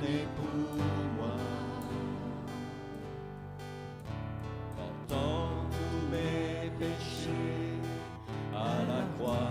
condamné pour moi. Portant tous mes péchés à la croix.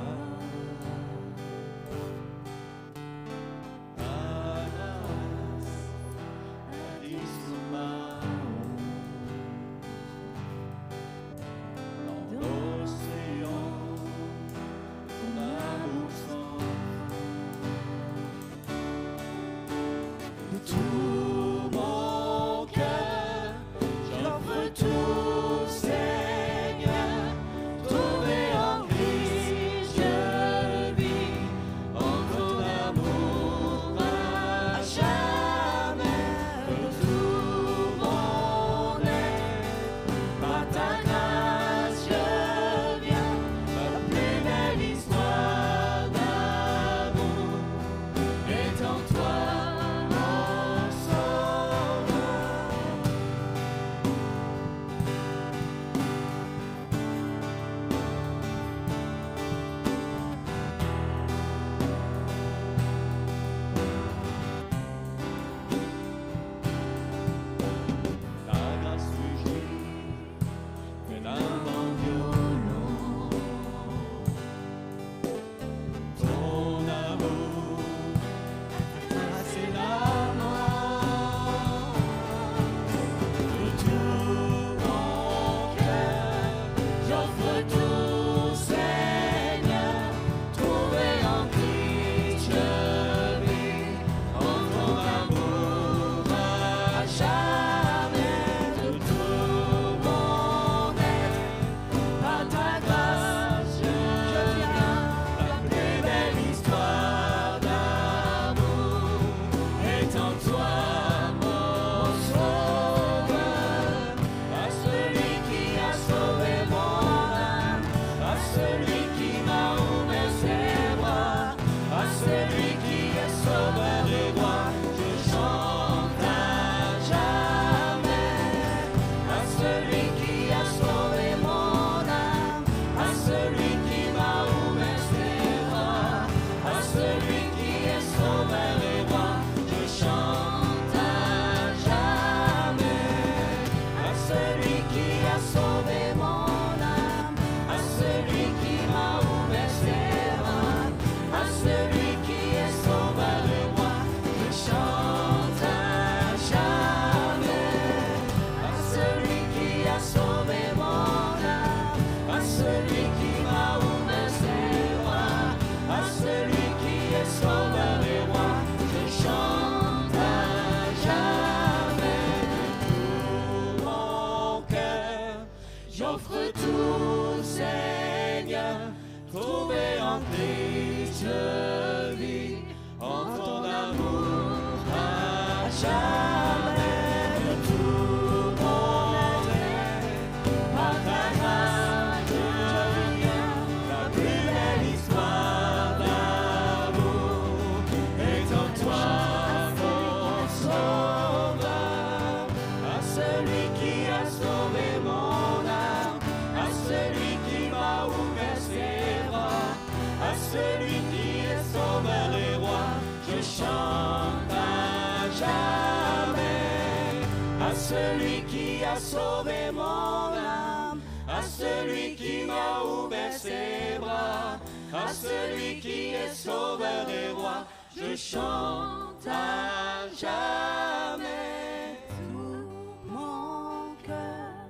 Celui qui a sauvé mon âme, à celui qui m'a ouvert ses bras, à celui qui est sauveur et roi, je chante à jamais. Tout mon cœur,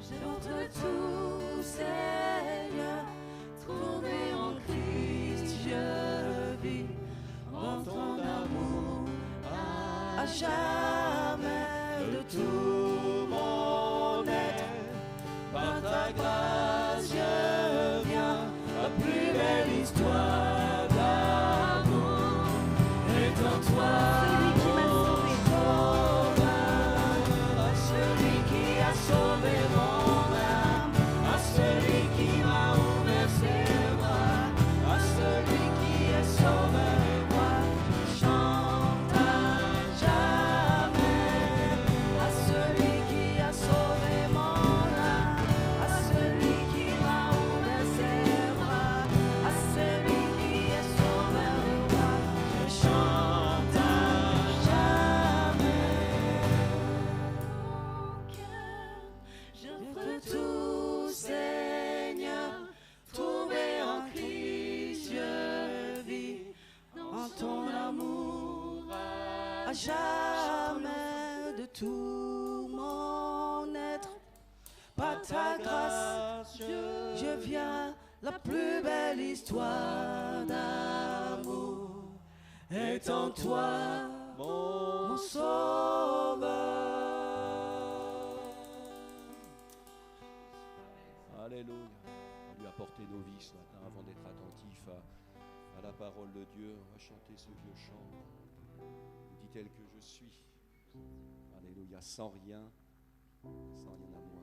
j'entre tout, Seigneur, trouvé en Christ, je vis en ton amour à jamais. De tout mon être, par ta grâce je viens, la plus belle histoire d'amour est en toi. Celui qui a sauvé mon âme, à celui qui m'a ouvert ses bras, à celui qui est sauveur et roi, je chante à jamais. À celui qui a sauvé mon âme, à celui à jamais de tout mon être. Par ta grâce, je viens, la plus belle histoire d'amour est en toi, mon sauveur. Alléluia. On lui apporter nos vies ce matin avant d'être attentifs à la parole de Dieu. On va chanter ce vieux chant. Dit tel que je suis. Alléluia. Sans rien à moi.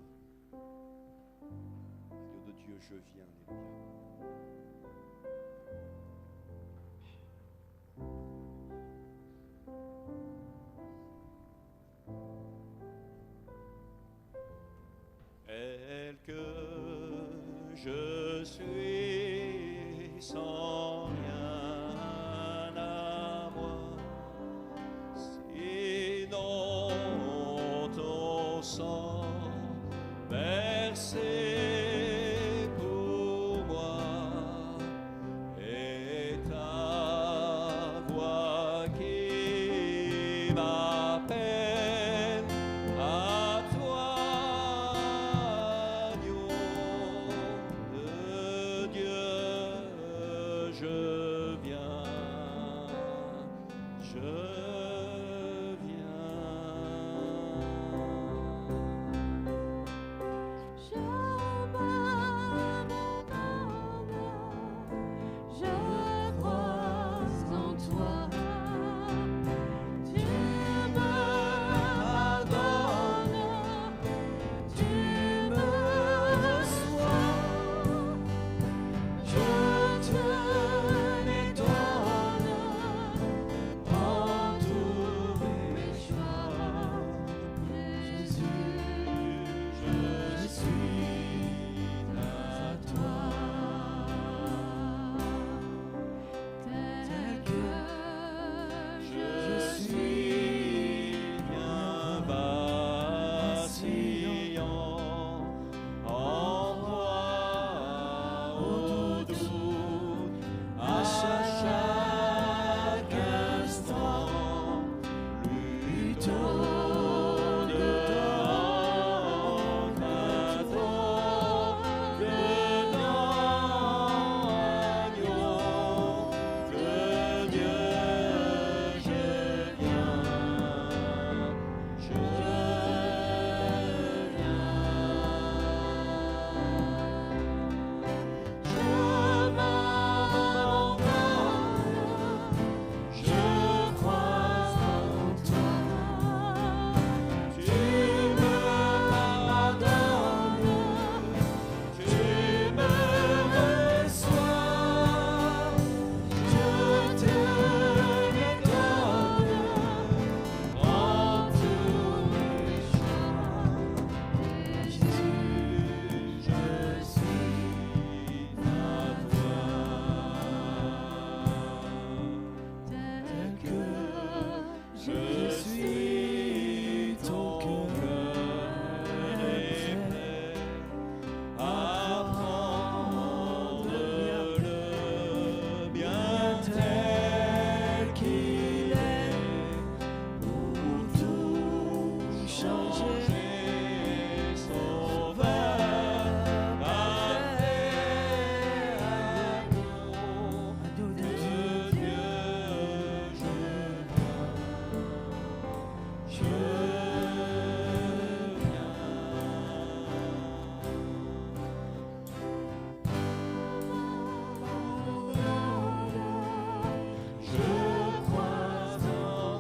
Dieu de Dieu, je viens. Alléluia. Tel que je suis sans rien à moi, sinon ton sang versé pour moi et ta voix qui m'appelle à toi, agneau de Dieu, je viens, je viens. Je m'abandonne, je crois en toi. Tu me pardonnes, tu me reçois. Je te l'étonne en tous mes choix. Jésus, je suis à toi, tel que je suis, bien vacillant en moi, ô doux, à chaque instant, plutôt de en avant que dans agneau de Dieu, je viens, je m'abandonne, je crois en toi. Tu me pardonnes, tu me reçois. Je te l'étonne en tous mes choix. Jésus, je suis à toi, tel que je suis, ton cœur est prêt à prendre le bien tel qu'il est pour tout changer, sauveur, parfait, agneau de Dieu, je viens, je je crois en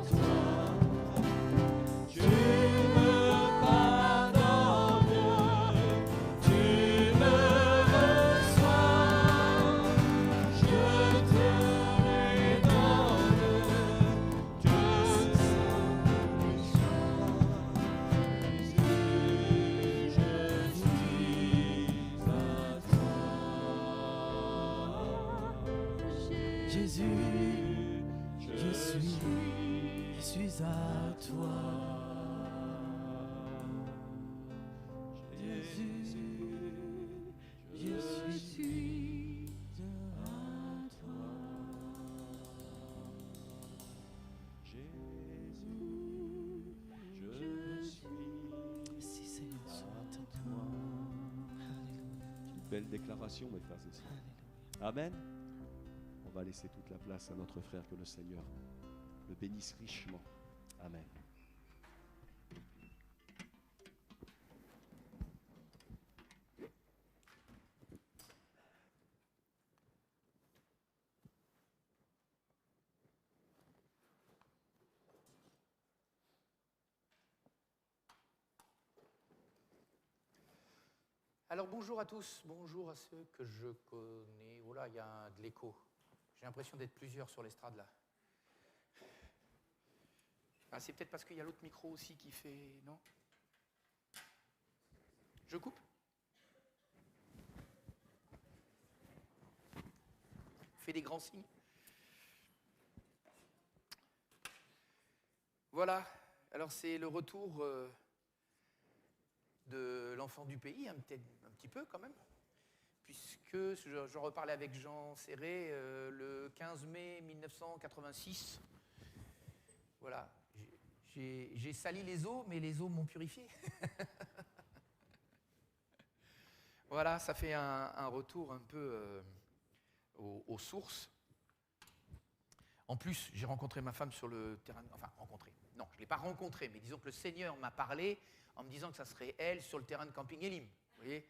toi. Tu me pardonnes, tu me reçois. Je te les donne, tous mes choix. Jésus, je suis à toi. Jésus, je suis à toi. Jésus, je suis à toi. Jésus, belle déclaration, mes frères et sœurs. Amen. On va laisser toute la place à notre frère, que le Seigneur le bénisse richement. Amen. Alors bonjour à tous, bonjour à ceux que je connais. Oh là, il y a de l'écho. J'ai l'impression d'être plusieurs sur l'estrade là. Ah, c'est peut-être parce qu'il y a l'autre micro aussi qui fait... Non ? Je coupe ? Fais des grands signes. Voilà, alors c'est le retour de l'enfant du pays, peut-être un petit peu quand même, puisque j'en reparlais avec Jean Serré le 15 mai 1986. Voilà, j'ai sali les eaux, mais les eaux m'ont purifié. Voilà, ça fait un retour un peu aux sources. En plus, j'ai rencontré ma femme sur le terrain... Enfin, rencontré. Non, je ne l'ai pas rencontrée, mais disons que le Seigneur m'a parlé en me disant que ça serait elle sur le terrain de camping Elim. Vous voyez ?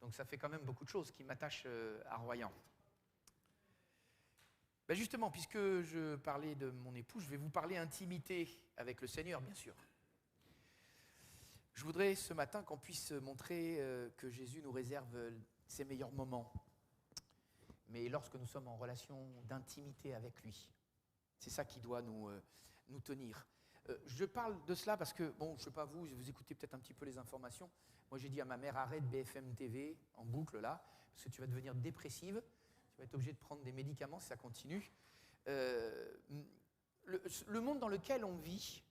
Donc ça fait quand même beaucoup de choses qui m'attachent à Royan. Ben justement, puisque je parlais de mon époux, je vais vous parler intimité avec le Seigneur, bien sûr. Je voudrais ce matin qu'on puisse montrer que Jésus nous réserve ses meilleurs moments. Mais lorsque nous sommes en relation d'intimité avec lui, c'est ça qui doit nous tenir. Je parle de cela parce que, bon, je ne sais pas vous écoutez peut-être un petit peu les informations. Moi, j'ai dit à ma mère, arrête BFM TV en boucle là, parce que tu vas devenir dépressive, tu vas être obligé de prendre des médicaments si ça continue. Le monde dans lequel on vit,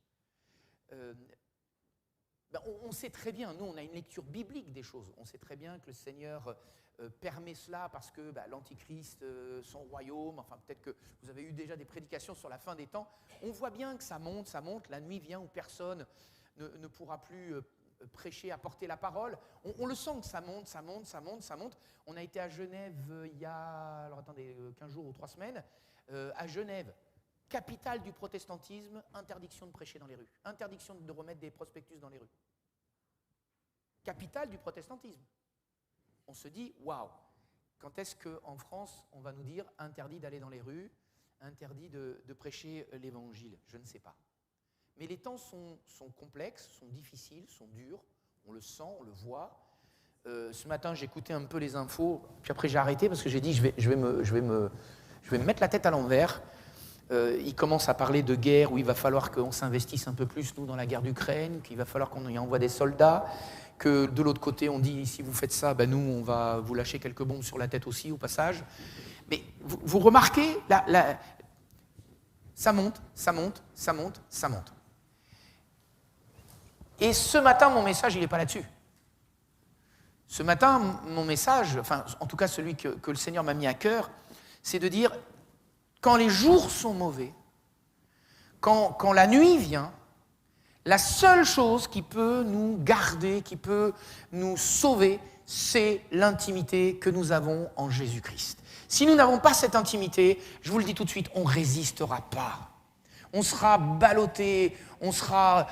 on sait très bien, nous on a une lecture biblique des choses, on sait très bien que le Seigneur permet cela parce que l'Antichrist, son royaume, enfin peut-être que vous avez eu déjà des prédications sur la fin des temps, on voit bien que ça monte, la nuit vient où personne ne pourra plus prêcher, apporter la parole, on le sent que ça monte. On a été à Genève il y a, 15 jours ou 3 semaines, à Genève, capitale du protestantisme, interdiction de prêcher dans les rues, interdiction de remettre des prospectus dans les rues. Capitale du protestantisme. On se dit, waouh, quand est-ce qu'en France, on va nous dire interdit d'aller dans les rues, interdit de prêcher l'évangile ? Je ne sais pas. Mais les temps sont complexes, sont difficiles, sont durs, on le sent, on le voit. Ce matin, j'écoutais un peu les infos, puis après j'ai arrêté parce que j'ai dit, je vais me mettre la tête à l'envers. Il commence à parler de guerre où il va falloir qu'on s'investisse un peu plus, nous, dans la guerre d'Ukraine, qu'il va falloir qu'on y envoie des soldats, que de l'autre côté, on dit, si vous faites ça, nous, on va vous lâcher quelques bombes sur la tête aussi, au passage. Mais vous remarquez, ça monte. Et ce matin, mon message, il n'est pas là-dessus. Ce matin, mon message, enfin, en tout cas celui que le Seigneur m'a mis à cœur, c'est de dire, quand les jours sont mauvais, quand la nuit vient, la seule chose qui peut nous garder, qui peut nous sauver, c'est l'intimité que nous avons en Jésus-Christ. Si nous n'avons pas cette intimité, je vous le dis tout de suite, on ne résistera pas. On sera ballotté, on sera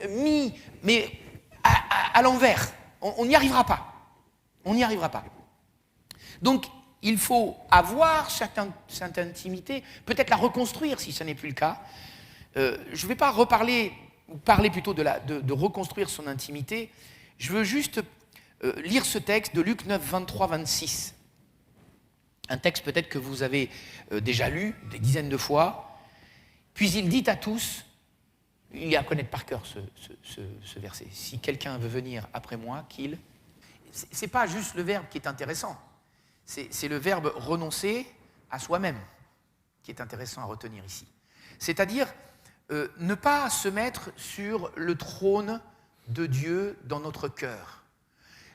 mis, mais à l'envers. On n'y arrivera pas. On n'y arrivera pas. Donc, il faut avoir cette intimité, peut-être la reconstruire si ce n'est plus le cas. Je ne vais pas reparler, ou parler plutôt de reconstruire son intimité. Je veux juste lire ce texte de Luc 9, 23, 26. Un texte peut-être que vous avez déjà lu des dizaines de fois. Puis il dit à tous, il y a à connaître par cœur ce verset, si quelqu'un veut venir après moi, qu'il... C'est pas juste le verbe qui est intéressant, c'est le verbe renoncer à soi-même qui est intéressant à retenir ici. C'est-à-dire ne pas se mettre sur le trône de Dieu dans notre cœur.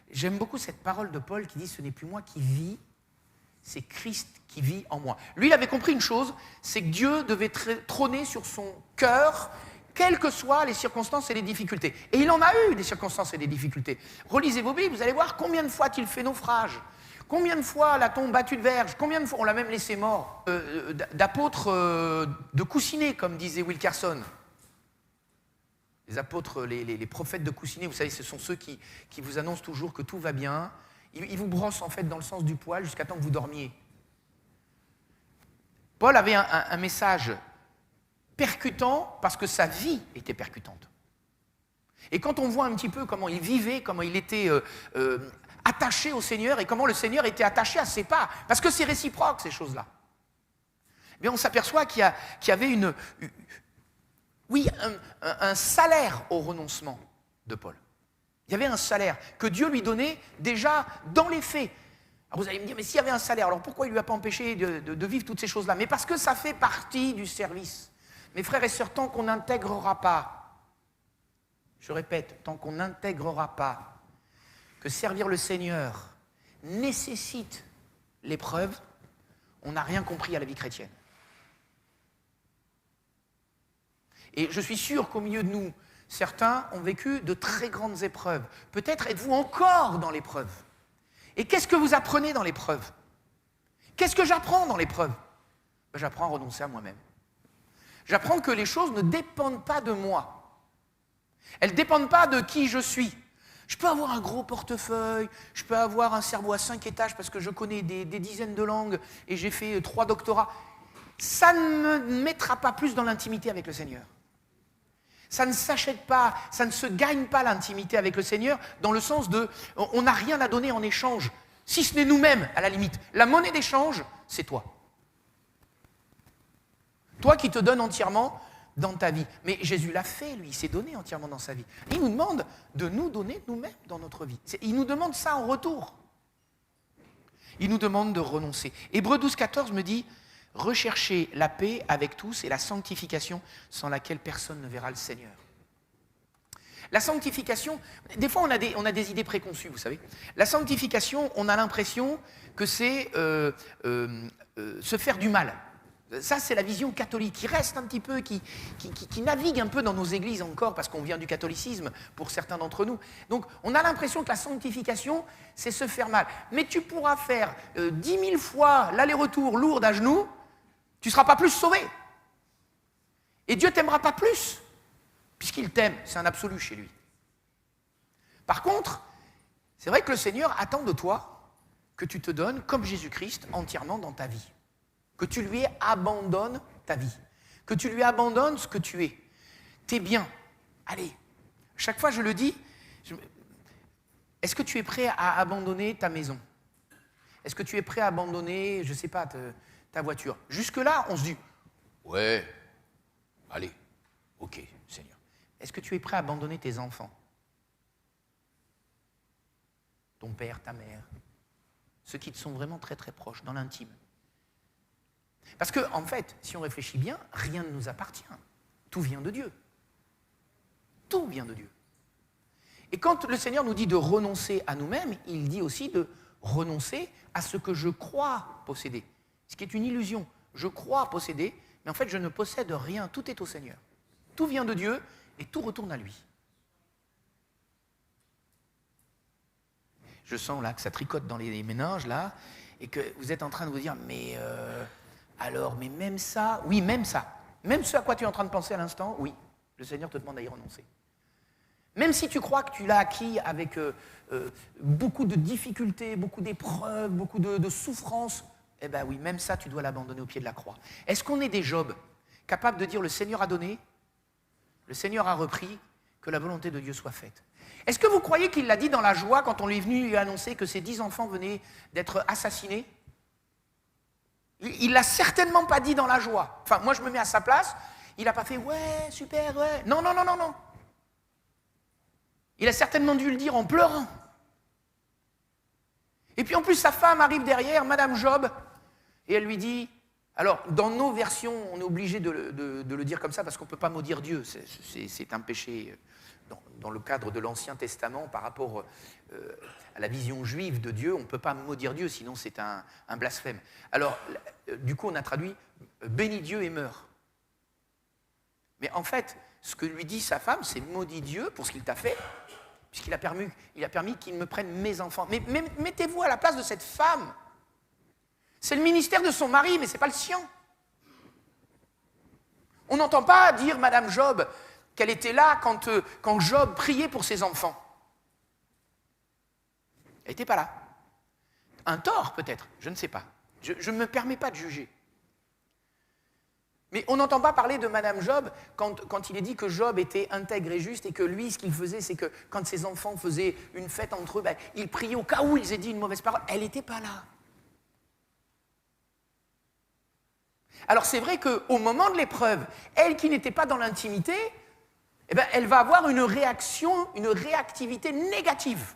J'aime beaucoup cette parole de Paul qui dit « Ce n'est plus moi qui vis, c'est Christ qui vit en moi ». Lui, il avait compris une chose, c'est que Dieu devait trôner sur son cœur, quelles que soient les circonstances et les difficultés. Et il en a eu des circonstances et des difficultés. Relisez vos Bibles, vous allez voir combien de fois qu'il fait naufrage, combien de fois l'a-t-on battu de verge, combien de fois on l'a même laissé mort, d'apôtres de coussinets, comme disait Wilkerson. Les apôtres, les prophètes de coussinets, vous savez, ce sont ceux qui vous annoncent toujours que tout va bien. Ils vous brossent en fait dans le sens du poil jusqu'à temps que vous dormiez. Paul avait un message percutant parce que sa vie était percutante. Et quand on voit un petit peu comment il vivait, comment il était attaché au Seigneur et comment le Seigneur était attaché à ses pas, parce que c'est réciproque ces choses-là, eh bien on s'aperçoit qu'il y avait un salaire au renoncement de Paul. Il y avait un salaire que Dieu lui donnait déjà dans les faits. Alors vous allez me dire, mais s'il y avait un salaire, alors pourquoi il ne lui a pas empêché de vivre toutes ces choses-là? Mais parce que ça fait partie du service. Mes frères et sœurs, tant qu'on n'intégrera pas, je répète, tant qu'on n'intégrera pas que servir le Seigneur nécessite l'épreuve, on n'a rien compris à la vie chrétienne. Et je suis sûr qu'au milieu de nous, certains ont vécu de très grandes épreuves. Peut-être êtes-vous encore dans l'épreuve. Et qu'est-ce que vous apprenez dans l'épreuve? Qu'est-ce que j'apprends dans l'épreuve? J'apprends à renoncer à moi-même. J'apprends que les choses ne dépendent pas de moi. Elles ne dépendent pas de qui je suis. Je peux avoir un gros portefeuille, je peux avoir un cerveau à 5 étages parce que je connais des dizaines de langues et j'ai fait 3 doctorats. Ça ne me mettra pas plus dans l'intimité avec le Seigneur. Ça ne s'achète pas, ça ne se gagne pas l'intimité avec le Seigneur dans le sens de on n'a rien à donner en échange, si ce n'est nous-mêmes à la limite. La monnaie d'échange, c'est toi. Toi qui te donnes entièrement dans ta vie. Mais Jésus l'a fait, lui, il s'est donné entièrement dans sa vie. Il nous demande de nous donner nous-mêmes dans notre vie. Il nous demande ça en retour. Il nous demande de renoncer. Hébreux 12, 14 me dit « Recherchez la paix avec tous et la sanctification sans laquelle personne ne verra le Seigneur. » La sanctification, des fois on a des idées préconçues, vous savez. La sanctification, on a l'impression que c'est se faire du mal. Ça, c'est la vision catholique qui reste un petit peu, qui navigue un peu dans nos églises encore, parce qu'on vient du catholicisme pour certains d'entre nous. Donc, on a l'impression que la sanctification, c'est se faire mal. Mais tu pourras faire 10 000 fois l'aller-retour Lourdes à genoux, tu ne seras pas plus sauvé. Et Dieu ne t'aimera pas plus, puisqu'il t'aime. C'est un absolu chez lui. Par contre, c'est vrai que le Seigneur attend de toi que tu te donnes, comme Jésus-Christ, entièrement dans ta vie. Que tu lui abandonnes ta vie, que tu lui abandonnes ce que tu es, tes biens. Allez, chaque fois je le dis, est-ce que tu es prêt à abandonner ta maison? Est-ce que tu es prêt à abandonner, je ne sais pas, ta voiture? Jusque-là, on se dit, ouais, allez, ok, Seigneur. Est-ce que tu es prêt à abandonner tes enfants? Ton père, ta mère, ceux qui te sont vraiment très très proches, dans l'intime. Parce que, en fait, si on réfléchit bien, rien ne nous appartient. Tout vient de Dieu. Tout vient de Dieu. Et quand le Seigneur nous dit de renoncer à nous-mêmes, il dit aussi de renoncer à ce que je crois posséder. Ce qui est une illusion. Je crois posséder, mais en fait, je ne possède rien. Tout est au Seigneur. Tout vient de Dieu et tout retourne à lui. Je sens là que ça tricote dans les méninges, là, et que vous êtes en train de vous dire, mais... Alors, mais même ça, oui, même ça, même ce à quoi tu es en train de penser à l'instant, oui, le Seigneur te demande à y renoncer. Même si tu crois que tu l'as acquis avec beaucoup de difficultés, beaucoup d'épreuves, beaucoup de souffrances, eh bien oui, même ça, tu dois l'abandonner au pied de la croix. Est-ce qu'on est des Job, capables de dire le Seigneur a donné, le Seigneur a repris, que la volonté de Dieu soit faite? Est-ce que vous croyez qu'il l'a dit dans la joie quand on lui est venu lui annoncer que ses 10 enfants venaient d'être assassinés? Il ne l'a certainement pas dit dans la joie. Enfin, moi, je me mets à sa place. Il n'a pas fait « ouais, super, ouais ». Non, non, non, non, non. Il a certainement dû le dire en pleurant. Et puis, en plus, sa femme arrive derrière, Madame Job, et elle lui dit... Alors, dans nos versions, on est obligé de le dire comme ça parce qu'on ne peut pas maudire Dieu. C'est un péché dans le cadre de l'Ancien Testament par rapport à la vision juive de Dieu. On ne peut pas maudire Dieu, sinon c'est un blasphème. Alors, du coup, on a traduit « bénis Dieu et meurs ». Mais en fait, ce que lui dit sa femme, c'est maudit Dieu pour ce qu'il t'a fait, puisqu'il a permis qu'il me prenne mes enfants. Mais mettez-vous à la place de cette femme. C'est le ministère de son mari, mais ce n'est pas le sien. On n'entend pas dire, Madame Job, qu'elle était là quand Job priait pour ses enfants. Elle n'était pas là. Un tort, peut-être, je ne sais pas. Je ne me permets pas de juger. Mais on n'entend pas parler de Madame Job quand il est dit que Job était intègre et juste et que lui, ce qu'il faisait, c'est que quand ses enfants faisaient une fête entre eux, il priait au cas où ils aient dit une mauvaise parole. Elle n'était pas là. Alors c'est vrai qu'au moment de l'épreuve, elle qui n'était pas dans l'intimité, elle va avoir une réaction, une réactivité négative.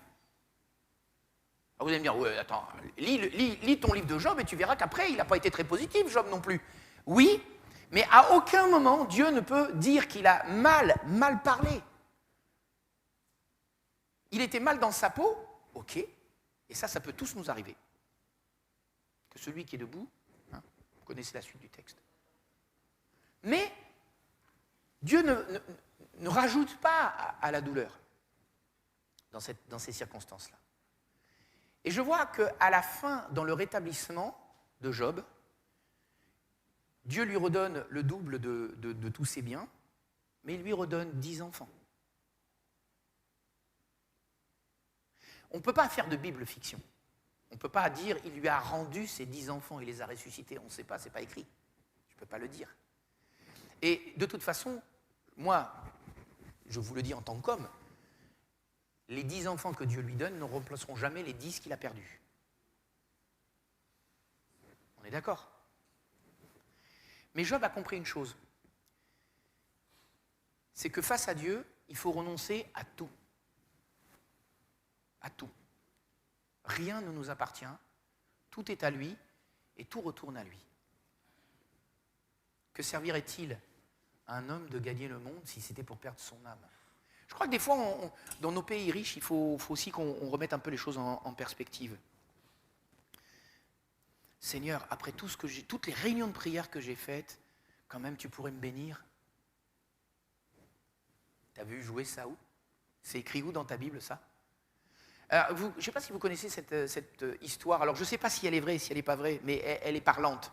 Alors vous allez me dire, ouais, attends, lis ton livre de Job et tu verras qu'après, il n'a pas été très positif, Job non plus. Oui, mais à aucun moment, Dieu ne peut dire qu'il a mal parlé. Il était mal dans sa peau, ok, et ça peut tous nous arriver. Que celui qui est debout, vous connaissez la suite du texte. Mais Dieu ne rajoute pas à la douleur dans ces circonstances-là. Et je vois qu'à la fin, dans le rétablissement de Job, Dieu lui redonne le double de tous ses biens, mais il lui redonne 10 enfants. On ne peut pas faire de Bible fiction. On ne peut pas dire il lui a rendu ses 10 enfants, il les a ressuscités. On ne sait pas, ce n'est pas écrit. Je ne peux pas le dire. Et de toute façon, moi, je vous le dis en tant qu'homme, les 10 enfants que Dieu lui donne ne remplaceront jamais les 10 qu'il a perdus. On est d'accord ? Mais Job a compris une chose. C'est que face à Dieu, il faut renoncer à tout. À tout. Rien ne nous appartient, tout est à lui et tout retourne à lui. Que servirait-il à un homme de gagner le monde si c'était pour perdre son âme ? Je crois que des fois, dans nos pays riches, il faut aussi qu'on remette un peu les choses en perspective. Seigneur, après toutes les réunions de prière que j'ai faites, quand même tu pourrais me bénir. T'as vu jouer ça où ? C'est écrit où dans ta Bible ça ? Alors, je ne sais pas si vous connaissez cette histoire. Alors je ne sais pas si elle est vraie, si elle n'est pas vraie, mais elle est parlante.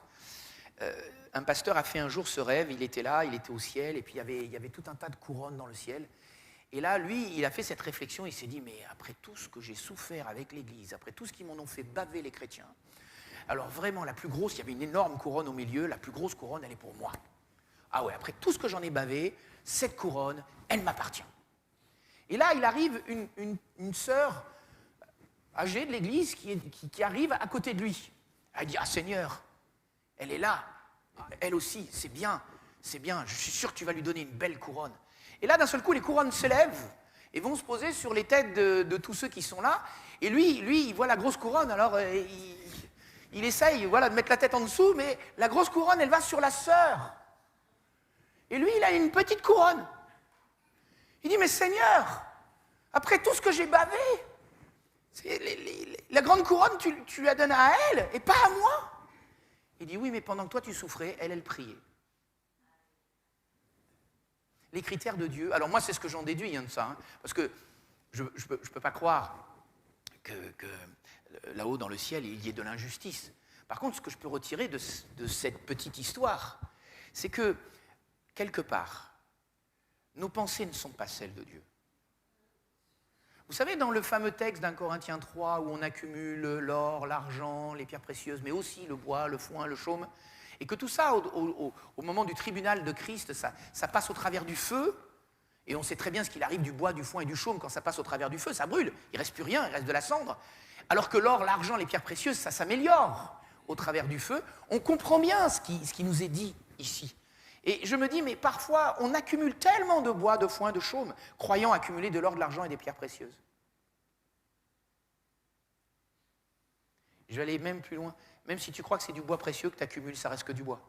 Un pasteur a fait un jour ce rêve, il était là, il était au ciel, et puis il y avait tout un tas de couronnes dans le ciel. Et là, lui, il a fait cette réflexion, il s'est dit, mais après tout ce que j'ai souffert avec l'Église, après tout ce qu'ils m'en ont fait baver les chrétiens, alors vraiment, la plus grosse, il y avait une énorme couronne au milieu, la plus grosse couronne, elle est pour moi. Ah ouais, après tout ce que j'en ai bavé, cette couronne, elle m'appartient. Et là, il arrive une sœur âgée de l'église qui arrive à côté de lui. Elle dit, ah Seigneur, elle est là, elle aussi, c'est bien, je suis sûr que tu vas lui donner une belle couronne. Et là, d'un seul coup, les couronnes se lèvent et vont se poser sur les têtes de tous ceux qui sont là. Et lui, il voit la grosse couronne, alors il essaye de mettre la tête en dessous, mais la grosse couronne, elle va sur la sœur. Et lui, il a une petite couronne. Il dit, mais Seigneur, après tout ce que j'ai bavé, la grande couronne, tu la donnes à elle et pas à moi. Il dit, oui, mais pendant que toi tu souffrais, elle priait. Les critères de Dieu, alors moi c'est ce que j'en déduis de ça, parce que je ne peux pas croire que là-haut dans le ciel il y ait de l'injustice. Par contre, ce que je peux retirer de cette petite histoire, c'est que, quelque part, nos pensées ne sont pas celles de Dieu. Vous savez, dans le fameux texte d'Un Corinthiens 3, où on accumule l'or, l'argent, les pierres précieuses, mais aussi le bois, le foin, le chaume, et que tout ça, au moment du tribunal de Christ, ça passe au travers du feu, et on sait très bien ce qu'il arrive du bois, du foin et du chaume quand ça passe au travers du feu, ça brûle, il ne reste plus rien, il reste de la cendre. Alors que l'or, l'argent, les pierres précieuses, ça s'améliore au travers du feu. On comprend bien ce qui nous est dit ici. Et je me dis, mais parfois, on accumule tellement de bois, de foin, de chaume, croyant accumuler de l'or, de l'argent et des pierres précieuses. Je vais aller même plus loin. Même si tu crois que c'est du bois précieux que tu accumules, ça reste que du bois.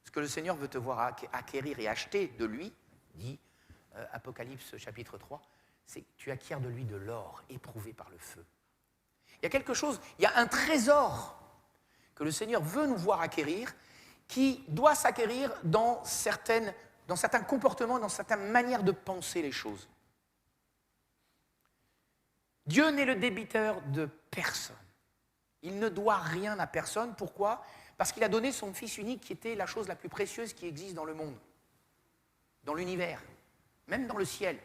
Ce que le Seigneur veut te voir acquérir et acheter de lui, dit Apocalypse chapitre 3, c'est que tu acquiers de lui de l'or éprouvé par le feu. Il y a quelque chose, il y a un trésor que le Seigneur veut nous voir acquérir, qui doit s'acquérir dans certaines dans certains comportements, dans certaines manières de penser les choses. Dieu n'est le débiteur de personne. Il ne doit rien à personne. Pourquoi ? Parce qu'il a donné son Fils unique qui était la chose la plus précieuse qui existe dans le monde, dans l'univers, même dans le ciel.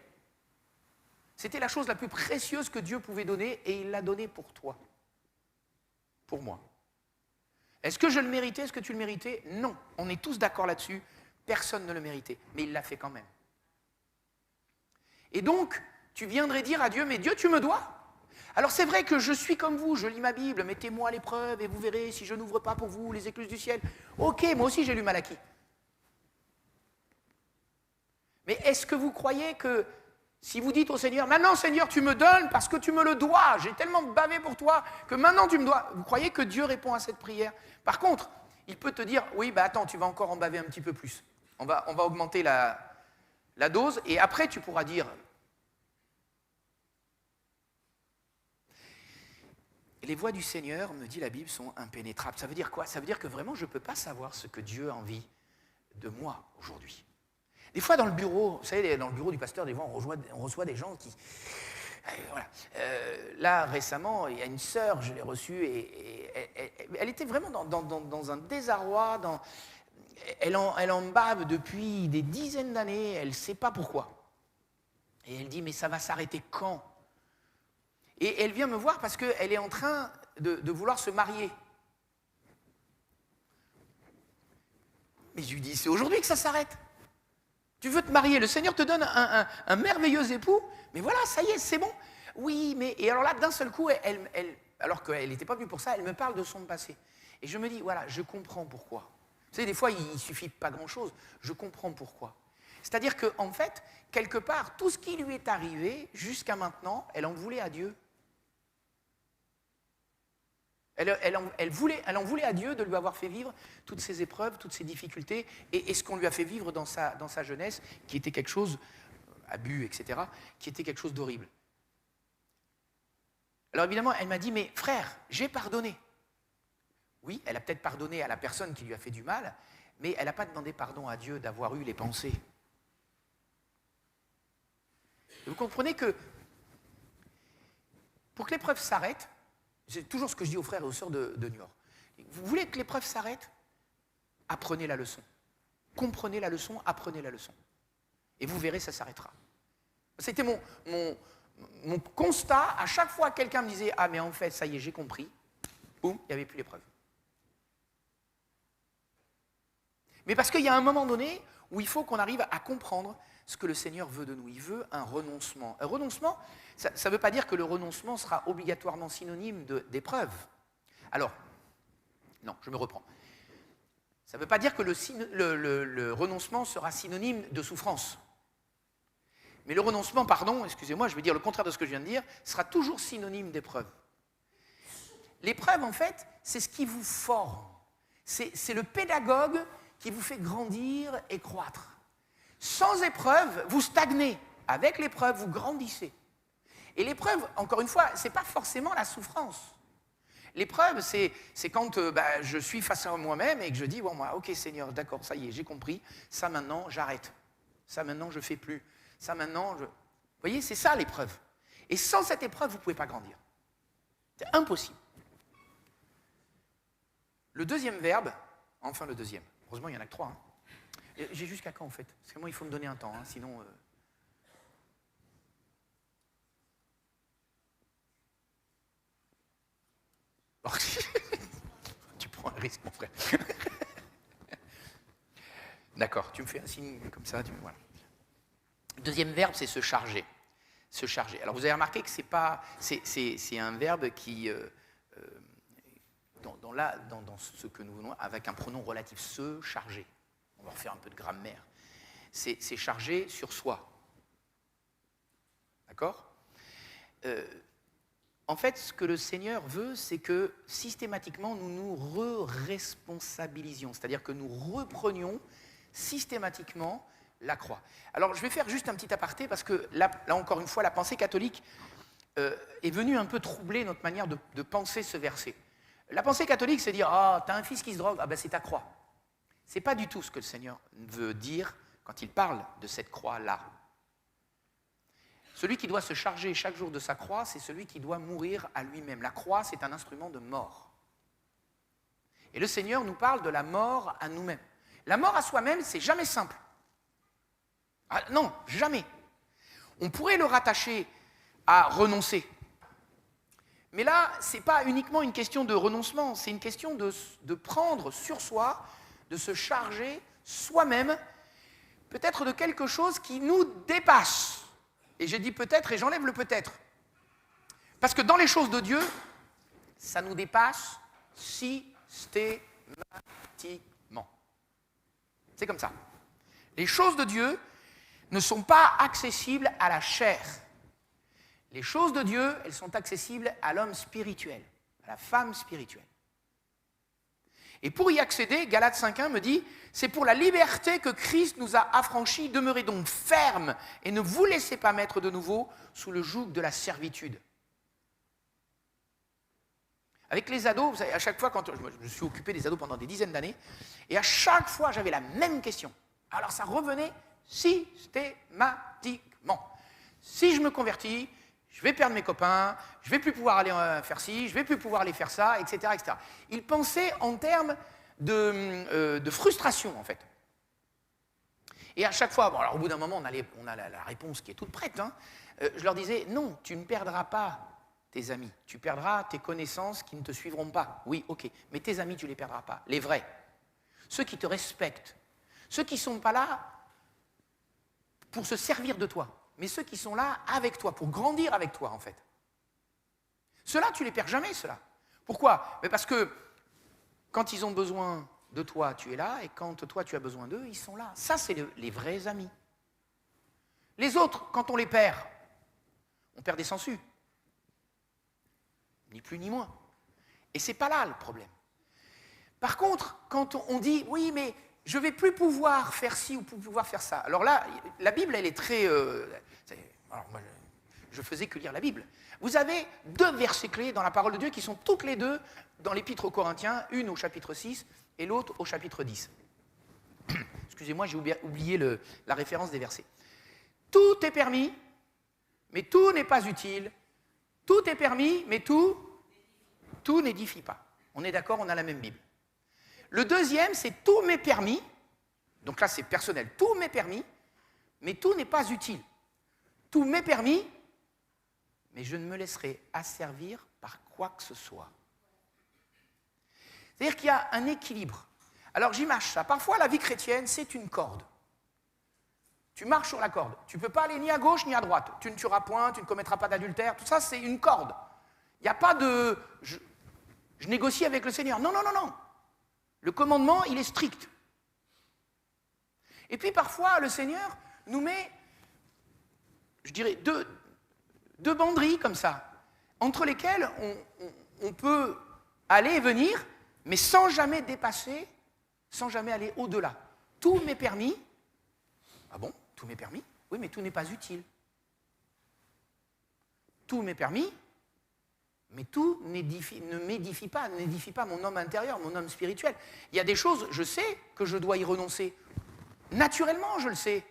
C'était la chose la plus précieuse que Dieu pouvait donner et il l'a donnée pour toi, pour moi. Est-ce que je le méritais? Est-ce que tu le méritais? Non, on est tous d'accord là-dessus. Personne ne le méritait, mais il l'a fait quand même. Et donc, tu viendrais dire à Dieu, mais Dieu, tu me dois. Alors c'est vrai que je suis comme vous, je lis ma Bible, mettez-moi à l'épreuve et vous verrez si je n'ouvre pas pour vous les écluses du ciel. Ok, moi aussi j'ai lu Malachie. Mais est-ce que vous croyez que si vous dites au Seigneur, maintenant Seigneur tu me donnes parce que tu me le dois, j'ai tellement bavé pour toi que maintenant tu me dois, vous croyez que Dieu répond à cette prière? Par contre, il peut te dire, oui, attends, tu vas encore en baver un petit peu plus. On va augmenter la dose et après tu pourras dire... Les voies du Seigneur, me dit la Bible, sont impénétrables. Ça veut dire quoi? Ça veut dire que vraiment, je ne peux pas savoir ce que Dieu a envie de moi aujourd'hui. Des fois, dans le bureau, vous savez, dans le bureau du pasteur, des fois, on reçoit des gens qui... voilà. Là, récemment, il y a une sœur, je l'ai reçue, et elle était vraiment dans un désarroi. Elle en bave depuis des dizaines d'années, elle ne sait pas pourquoi. Et elle dit, mais ça va s'arrêter quand? Et elle vient me voir parce qu'elle est en train de vouloir se marier. Mais je lui dis, c'est aujourd'hui que ça s'arrête. Tu veux te marier, le Seigneur te donne un merveilleux époux, mais voilà, ça y est, c'est bon. Oui, mais... Et alors là, d'un seul coup, alors qu'elle n'était pas venue pour ça, elle me parle de son passé. Et je me dis, voilà, je comprends pourquoi. Vous savez, des fois, il ne suffit pas grand-chose. Je comprends pourquoi. C'est-à-dire qu'en fait, quelque part, tout ce qui lui est arrivé jusqu'à maintenant, elle en voulait à Dieu. Elle en voulait à Dieu de lui avoir fait vivre toutes ces épreuves, toutes ces difficultés, et ce qu'on lui a fait vivre dans sa jeunesse, qui était quelque chose, abus, etc., qui était quelque chose d'horrible. Alors évidemment, elle m'a dit, mais frère, j'ai pardonné. Oui, elle a peut-être pardonné à la personne qui lui a fait du mal, mais elle n'a pas demandé pardon à Dieu d'avoir eu les pensées. Et vous comprenez que pour que l'épreuve s'arrête, c'est toujours ce que je dis aux frères et aux sœurs de New York. Vous voulez que l'épreuve s'arrête? Apprenez la leçon. Comprenez la leçon, apprenez la leçon. Et vous verrez, ça s'arrêtera. C'était mon constat. À chaque fois que quelqu'un me disait « Ah, mais en fait, ça y est, j'ai compris », boum, il n'y avait plus l'épreuve. Mais parce qu'il y a un moment donné où il faut qu'on arrive à comprendre ce que le Seigneur veut de nous. Il veut un renoncement. Un renoncement, ça ne veut pas dire que le renoncement sera obligatoirement synonyme d'épreuve. Alors, non, je me reprends. Ça ne veut pas dire que le renoncement sera synonyme de souffrance. Mais le renoncement, pardon, excusez-moi, je vais dire le contraire de ce que je viens de dire, sera toujours synonyme d'épreuve. L'épreuve, en fait, c'est ce qui vous forme. C'est le pédagogue qui vous fait grandir et croître. Sans épreuve, vous stagnez. Avec l'épreuve, vous grandissez. Et l'épreuve, encore une fois, ce n'est pas forcément la souffrance. L'épreuve, c'est quand je suis face à moi-même et que je dis, bon, moi, ok Seigneur, d'accord, ça y est, j'ai compris, ça maintenant, j'arrête. Ça maintenant, je ne fais plus. Ça maintenant, je... Vous voyez, c'est ça l'épreuve. Et sans cette épreuve, vous ne pouvez pas grandir. C'est impossible. Le deuxième verbe, enfin le deuxième, heureusement il y en a que 3. Hein. J'ai jusqu'à quand en fait? Parce que moi il faut me donner un temps, hein, sinon... Tu prends un risque mon frère. D'accord, tu me fais un signe comme ça, voilà. Le deuxième verbe c'est se charger. Se charger. Alors vous avez remarqué que c'est un verbe qui... Dans ce que nous venons, avec un pronom relatif, se charger. On va refaire un peu de grammaire. C'est charger sur soi. D'accord? En fait, ce que le Seigneur veut, c'est que systématiquement, nous nous re-responsabilisions. C'est-à-dire que nous reprenions systématiquement la croix. Alors, je vais faire juste un petit aparté, parce que là encore une fois, la pensée catholique est venue un peu troubler notre manière de penser ce verset. La pensée catholique, c'est dire « Ah, t'as un fils qui se drogue, ah ben c'est ta croix ». Ce n'est pas du tout ce que le Seigneur veut dire quand il parle de cette croix-là. Celui qui doit se charger chaque jour de sa croix, c'est celui qui doit mourir à lui-même. La croix, c'est un instrument de mort. Et le Seigneur nous parle de la mort à nous-mêmes. La mort à soi-même, c'est jamais simple. Ah, non, jamais. On pourrait le rattacher à renoncer. Mais là, ce n'est pas uniquement une question de renoncement, c'est une question de prendre sur soi, de se charger soi-même, peut-être de quelque chose qui nous dépasse. Et j'ai dit peut-être et j'enlève le peut-être. Parce que dans les choses de Dieu, ça nous dépasse systématiquement. C'est comme ça. Les choses de Dieu ne sont pas accessibles à la chair. Les choses de Dieu, elles sont accessibles à l'homme spirituel, à la femme spirituelle. Et pour y accéder, Galates 5.1 me dit, c'est pour la liberté que Christ nous a affranchis, demeurez donc fermes et ne vous laissez pas mettre de nouveau sous le joug de la servitude. Avec les ados, vous savez, à chaque fois, quand je me suis occupé des ados pendant des dizaines d'années, et à chaque fois, j'avais la même question. Alors ça revenait systématiquement. Si je me convertis, je vais perdre mes copains, je ne vais plus pouvoir aller faire ci, je ne vais plus pouvoir aller faire ça, etc., etc. Ils pensaient en termes de frustration, en fait. Et à chaque fois, bon, alors au bout d'un moment, on a la réponse qui est toute prête. Hein. Je leur disais, non, tu ne perdras pas tes amis. Tu perdras tes connaissances qui ne te suivront pas. Oui, ok, mais tes amis, tu ne les perdras pas. Les vrais. Ceux qui te respectent. Ceux qui ne sont pas là pour se servir de toi, mais ceux qui sont là avec toi, pour grandir avec toi, en fait. Ceux-là, tu ne les perds jamais, ceux-là. Pourquoi? Parce que quand ils ont besoin de toi, tu es là, et quand toi, tu as besoin d'eux, ils sont là. Ça, c'est les vrais amis. Les autres, quand on les perd des sangsues. Ni plus ni moins. Et ce n'est pas là le problème. Par contre, quand on dit, oui, mais je ne vais plus pouvoir faire ci ou pouvoir faire ça. Alors là, la Bible, elle est très... alors moi, je faisais que lire la Bible. Vous avez 2 versets clés dans la parole de Dieu qui sont toutes les 2 dans l'Épître aux Corinthiens, une au chapitre 6 et l'autre au chapitre 10. Excusez-moi, j'ai oublié la référence des versets. Tout est permis, mais tout n'est pas utile. Tout est permis, mais tout n'édifie pas. On est d'accord, on a la même Bible. Le deuxième, c'est tout m'est permis. Donc là, c'est personnel. Tout m'est permis, mais tout n'est pas utile. Tout m'est permis, mais je ne me laisserai asservir par quoi que ce soit. C'est-à-dire qu'il y a un équilibre. Alors j'imagine ça. Parfois, la vie chrétienne, c'est une corde. Tu marches sur la corde. Tu ne peux pas aller ni à gauche ni à droite. Tu ne tueras point, tu ne commettras pas d'adultère. Tout ça, c'est une corde. Il n'y a pas de... Je négocie avec le Seigneur. Non, non, non, non. Le commandement, il est strict. Et puis parfois, le Seigneur nous met, je dirais, deux banderies comme ça, entre lesquelles on peut aller et venir, mais sans jamais dépasser, sans jamais aller au-delà. Tout m'est permis. Ah bon? Tout m'est permis? Oui, mais tout n'est pas utile. Tout m'est permis, mais tout ne m'édifie pas, n'édifie pas mon homme intérieur, mon homme spirituel. Il y a des choses, je sais que je dois y renoncer. Naturellement, je le sais.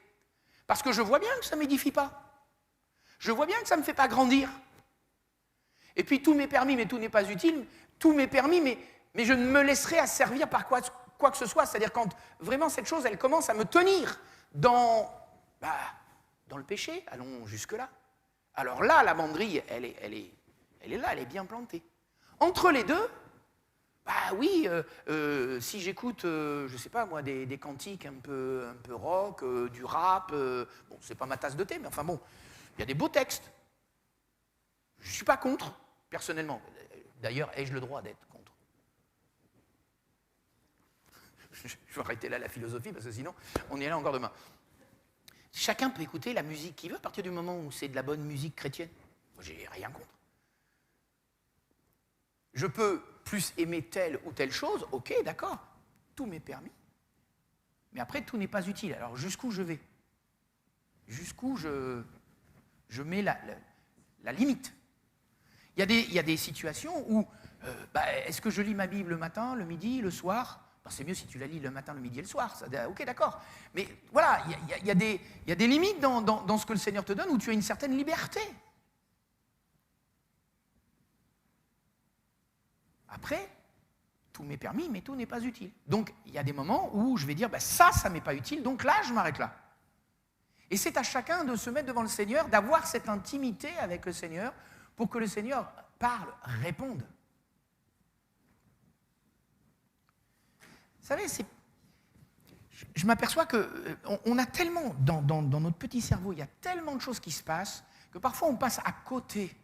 Parce que je vois bien que ça ne m'édifie pas. Je vois bien que ça ne me fait pas grandir. Et puis tout m'est permis, mais tout n'est pas utile. Tout m'est permis, mais je ne me laisserai asservir par quoi que ce soit. C'est-à-dire quand vraiment cette chose, elle commence à me tenir dans le péché, allons jusque-là. Alors là, la banderille, elle est là, elle est bien plantée. Entre les deux, si j'écoute, je ne sais pas moi, des cantiques un peu rock, du rap, bon, c'est pas ma tasse de thé, mais enfin bon, il y a des beaux textes. Je ne suis pas contre, personnellement. D'ailleurs, ai-je le droit d'être contre? Je vais arrêter là la philosophie, parce que sinon, on y est là encore demain. Chacun peut écouter la musique qu'il veut à partir du moment où c'est de la bonne musique chrétienne. Moi, j'ai rien contre. Je peux plus aimer telle ou telle chose, ok, d'accord, tout m'est permis. Mais après, tout n'est pas utile. Alors, jusqu'où je vais? Jusqu'où je mets la limite? Il y a des situations où, est-ce que je lis ma Bible le matin, le midi, le soir? Ben, c'est mieux si tu la lis le matin, le midi et le soir. Ça, ok, d'accord. Mais voilà, il y a des limites dans ce que le Seigneur te donne où tu as une certaine liberté. Après, tout m'est permis, mais tout n'est pas utile. Donc, il y a des moments où je vais dire, ben, ça ne m'est pas utile, donc là, je m'arrête là. Et c'est à chacun de se mettre devant le Seigneur, d'avoir cette intimité avec le Seigneur pour que le Seigneur parle, réponde. Vous savez, je m'aperçois qu'on a tellement, dans notre petit cerveau, il y a tellement de choses qui se passent que parfois on passe à côté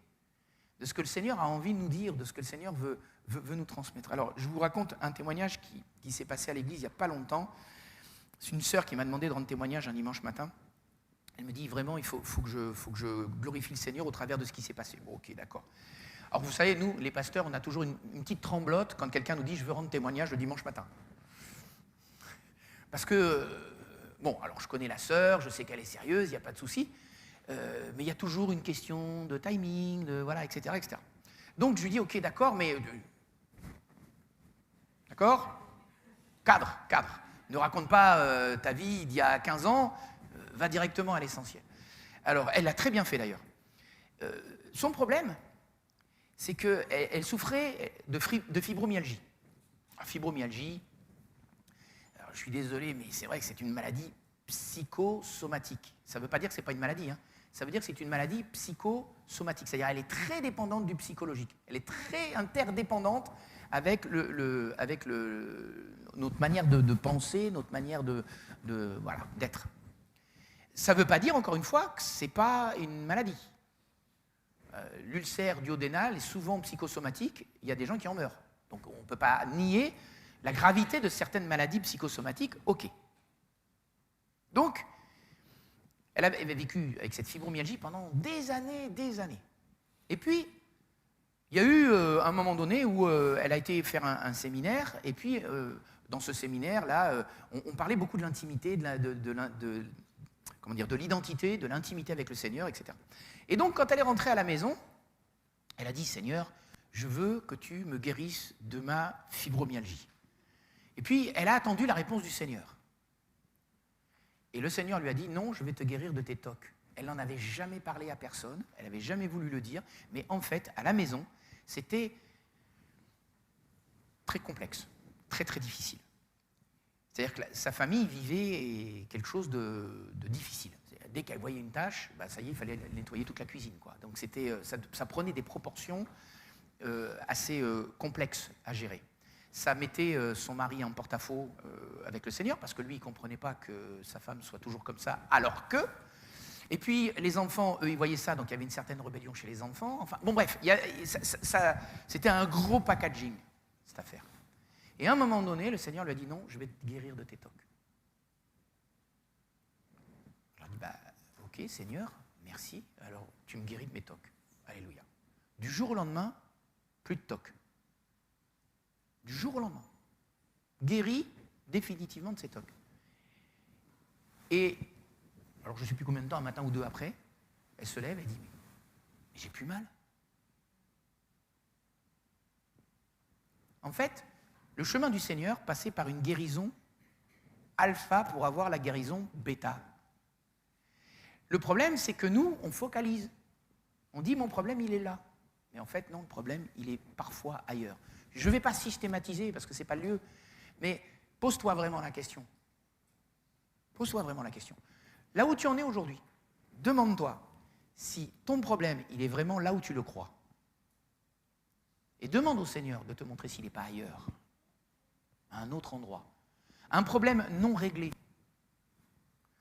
de ce que le Seigneur a envie de nous dire, de ce que le Seigneur veut nous transmettre. Alors, je vous raconte un témoignage qui s'est passé à l'église il n'y a pas longtemps. C'est une sœur qui m'a demandé de rendre témoignage un dimanche matin. Elle me dit, vraiment, il faut que je glorifie le Seigneur au travers de ce qui s'est passé. Bon, ok, d'accord. Alors, vous savez, nous, les pasteurs, on a toujours une petite tremblote quand quelqu'un nous dit, je veux rendre témoignage le dimanche matin. Parce que, bon, alors je connais la sœur, je sais qu'elle est sérieuse, il n'y a pas de souci, mais il y a toujours une question de timing, voilà, etc., etc. Donc, je lui dis, ok, d'accord, mais... d'accord ? Cadre. Ne raconte pas ta vie d'il y a 15 ans, va directement à l'essentiel. Alors, elle l'a très bien fait d'ailleurs. Son problème, c'est qu'elle souffrait de fibromyalgie. La fibromyalgie, alors, je suis désolé, mais c'est vrai que c'est une maladie psychosomatique. Ça ne veut pas dire que ce n'est pas une maladie, hein. Ça veut dire que c'est une maladie psychosomatique. C'est-à-dire qu'elle est très dépendante du psychologique. Elle est très interdépendante avec notre manière de penser, notre manière voilà, d'être. Ça ne veut pas dire, encore une fois, que ce n'est pas une maladie. L'ulcère duodénal est souvent psychosomatique, il y a des gens qui en meurent. Donc on ne peut pas nier la gravité de certaines maladies psychosomatiques, ok. Donc, elle avait vécu avec cette fibromyalgie pendant des années. Et puis, il y a eu un moment donné où elle a été faire un séminaire, et puis dans ce séminaire-là, on parlait beaucoup de l'intimité, de l'identité, de l'intimité avec le Seigneur, etc. Et donc, quand elle est rentrée à la maison, elle a dit, Seigneur, je veux que tu me guérisses de ma fibromyalgie. Et puis, elle a attendu la réponse du Seigneur. Et le Seigneur lui a dit, non, je vais te guérir de tes tocs. Elle n'en avait jamais parlé à personne, elle n'avait jamais voulu le dire, mais en fait, à la maison, c'était très complexe, très très difficile. C'est-à-dire que sa famille vivait quelque chose de difficile. Dès qu'elle voyait une tâche, bah ça y est, il fallait nettoyer toute la cuisine, quoi. Donc ça prenait des proportions assez complexes à gérer. Ça mettait son mari en porte-à-faux avec le Seigneur, parce que lui, il ne comprenait pas que sa femme soit toujours comme ça, alors que... Et puis, les enfants, eux, ils voyaient ça, donc il y avait une certaine rébellion chez les enfants. Enfin, bon, bref, c'était un gros packaging, cette affaire. Et à un moment donné, le Seigneur lui a dit, non, je vais te guérir de tes tocs. Alors, il dit, ok, Seigneur, merci, alors tu me guéris de mes tocs. Alléluia. Du jour au lendemain, plus de tocs. Du jour au lendemain. Guéri définitivement de ses tocs. Et, alors je ne sais plus combien de temps, un matin ou deux après, elle se lève et dit, mais j'ai plus mal. En fait, le chemin du Seigneur passait par une guérison alpha pour avoir la guérison bêta. Le problème, c'est que nous, on focalise. On dit, mon problème, il est là. Mais en fait, non, le problème, il est parfois ailleurs. Je ne vais pas systématiser, parce que ce n'est pas le lieu, mais pose-toi vraiment la question. Pose-toi vraiment la question. Là où tu en es aujourd'hui, demande-toi si ton problème, il est vraiment là où tu le crois. Et demande au Seigneur de te montrer s'il n'est pas ailleurs, à un autre endroit. Un problème non réglé.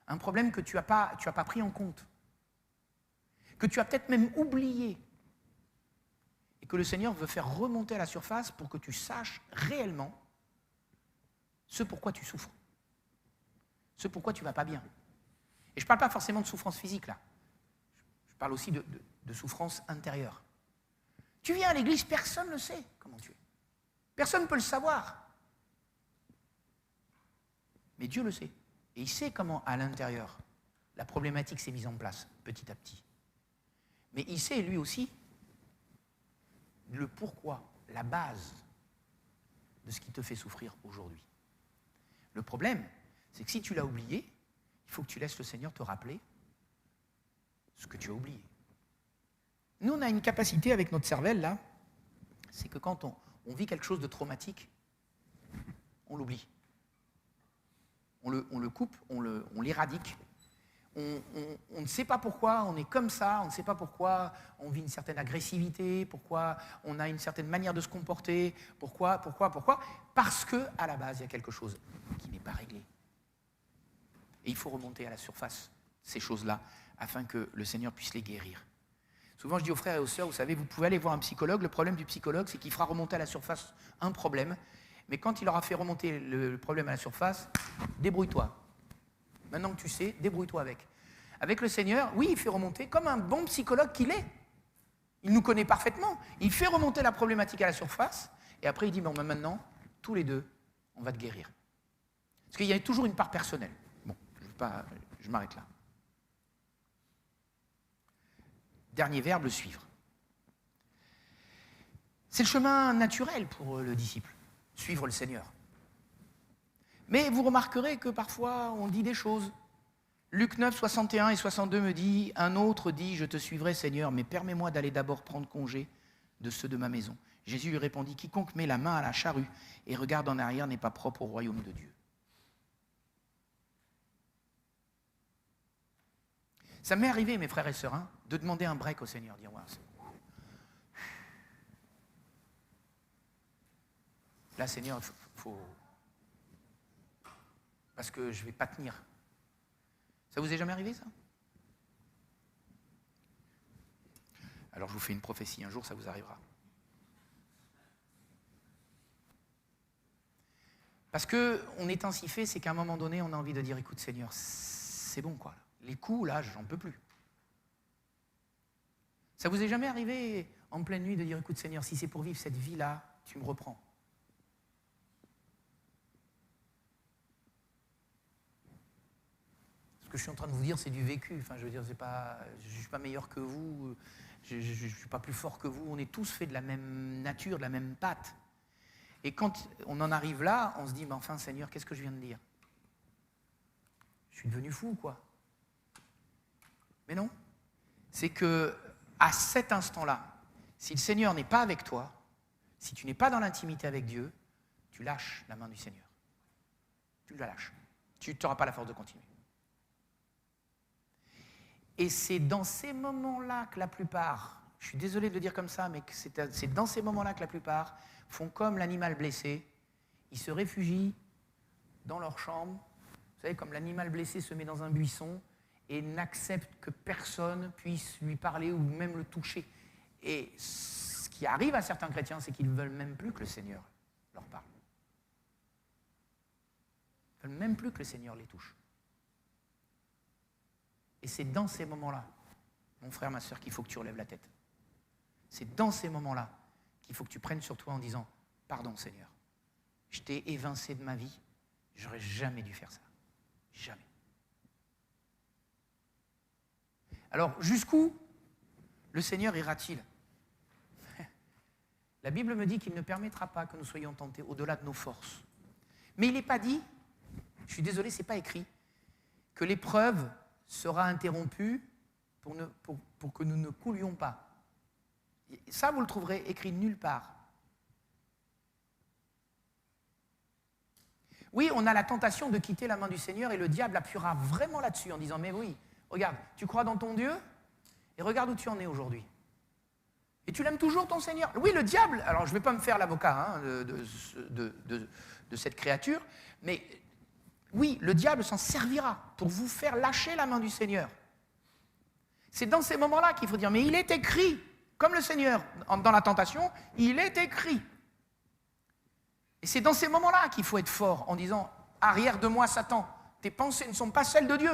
Un problème que tu n'as pas pris en compte. Que tu as peut-être même oublié. Et que le Seigneur veut faire remonter à la surface pour que tu saches réellement ce pourquoi tu souffres. Ce pourquoi tu ne vas pas bien. Et je ne parle pas forcément de souffrance physique, là. Je parle aussi de souffrance intérieure. Tu viens à l'église, personne ne sait comment tu es. Personne ne peut le savoir. Mais Dieu le sait. Et il sait comment, à l'intérieur, la problématique s'est mise en place, petit à petit. Mais il sait, lui aussi, le pourquoi, la base de ce qui te fait souffrir aujourd'hui. Le problème, c'est que si tu l'as oublié, il faut que tu laisses le Seigneur te rappeler ce que tu as oublié. Nous, on a une capacité avec notre cervelle, là, c'est que quand on vit quelque chose de traumatique, on l'oublie. On le coupe, on l'éradique. On ne sait pas pourquoi on est comme ça, on ne sait pas pourquoi on vit une certaine agressivité, pourquoi on a une certaine manière de se comporter, pourquoi. Parce qu'à la base, il y a quelque chose qui n'est pas réglé. Et il faut remonter à la surface, ces choses-là, afin que le Seigneur puisse les guérir. Souvent, je dis aux frères et aux sœurs, vous savez, vous pouvez aller voir un psychologue. Le problème du psychologue, c'est qu'il fera remonter à la surface un problème. Mais quand il aura fait remonter le problème à la surface, débrouille-toi. Maintenant que tu sais, débrouille-toi avec. Avec le Seigneur, oui, il fait remonter comme un bon psychologue qu'il est. Il nous connaît parfaitement. Il fait remonter la problématique à la surface. Et après, il dit, bon, maintenant, tous les deux, on va te guérir. Parce qu'il y a toujours une part personnelle. Bon, je m'arrête là. Dernier verbe, le suivre. C'est le chemin naturel pour le disciple, suivre le Seigneur. Mais vous remarquerez que parfois, on dit des choses. Luc 9, 61 et 62 me dit, un autre dit, je te suivrai Seigneur, mais permets-moi d'aller d'abord prendre congé de ceux de ma maison. Jésus lui répondit, quiconque met la main à la charrue et regarde en arrière n'est pas propre au royaume de Dieu. Ça m'est arrivé, mes frères et sœurs, de demander un break au Seigneur, dire, ouais, c'est bon. Là, Seigneur, il faut... Parce que je ne vais pas tenir. Ça vous est jamais arrivé, ça? Alors, je vous fais une prophétie, un jour, ça vous arrivera. Parce qu'on est ainsi fait, c'est qu'à un moment donné, on a envie de dire, écoute, Seigneur, c'est bon, quoi. Les coups, là, j'en peux plus. Ça vous est jamais arrivé en pleine nuit de dire, écoute Seigneur, si c'est pour vivre cette vie-là, tu me reprends. Ce que je suis en train de vous dire, c'est du vécu. Enfin, je veux dire, je ne suis pas meilleur que vous, je ne suis pas plus fort que vous. On est tous faits de la même nature, de la même pâte. Et quand on en arrive là, on se dit, mais enfin Seigneur, qu'est-ce que je viens de dire? Je suis devenu fou, quoi. Mais non, c'est que à cet instant-là, si le Seigneur n'est pas avec toi, si tu n'es pas dans l'intimité avec Dieu, tu lâches la main du Seigneur. Tu la lâches. Tu n'auras pas la force de continuer. Et c'est dans ces moments-là que la plupart, je suis désolé de le dire comme ça, mais c'est dans ces moments-là que la plupart font comme l'animal blessé. Ils se réfugient dans leur chambre. Vous savez, comme l'animal blessé se met dans un buisson et n'accepte que personne puisse lui parler ou même le toucher. Et ce qui arrive à certains chrétiens, c'est qu'ils ne veulent même plus que le Seigneur leur parle. Ils ne veulent même plus que le Seigneur les touche. Et c'est dans ces moments-là, mon frère, ma sœur, qu'il faut que tu relèves la tête. C'est dans ces moments-là qu'il faut que tu prennes sur toi en disant « Pardon, Seigneur, je t'ai évincé de ma vie, j'aurais jamais dû faire ça. Jamais. » Alors, jusqu'où le Seigneur ira-t-il? La Bible me dit qu'il ne permettra pas que nous soyons tentés au-delà de nos forces. Mais il n'est pas dit, je suis désolé, ce n'est pas écrit, que l'épreuve sera interrompue pour que nous ne coulions pas. Ça, vous le trouverez écrit nulle part. Oui, on a la tentation de quitter la main du Seigneur et le diable appuiera vraiment là-dessus en disant « Mais oui, regarde, tu crois dans ton Dieu et regarde où tu en es aujourd'hui. Et tu l'aimes toujours, ton Seigneur. » Oui, le diable, alors je ne vais pas me faire l'avocat de cette créature, mais oui, le diable s'en servira pour vous faire lâcher la main du Seigneur. C'est dans ces moments-là qu'il faut dire « Mais il est écrit !» Comme le Seigneur, dans la tentation, il est écrit. Et c'est dans ces moments-là qu'il faut être fort, en disant « Arrière de moi, Satan, tes pensées ne sont pas celles de Dieu. »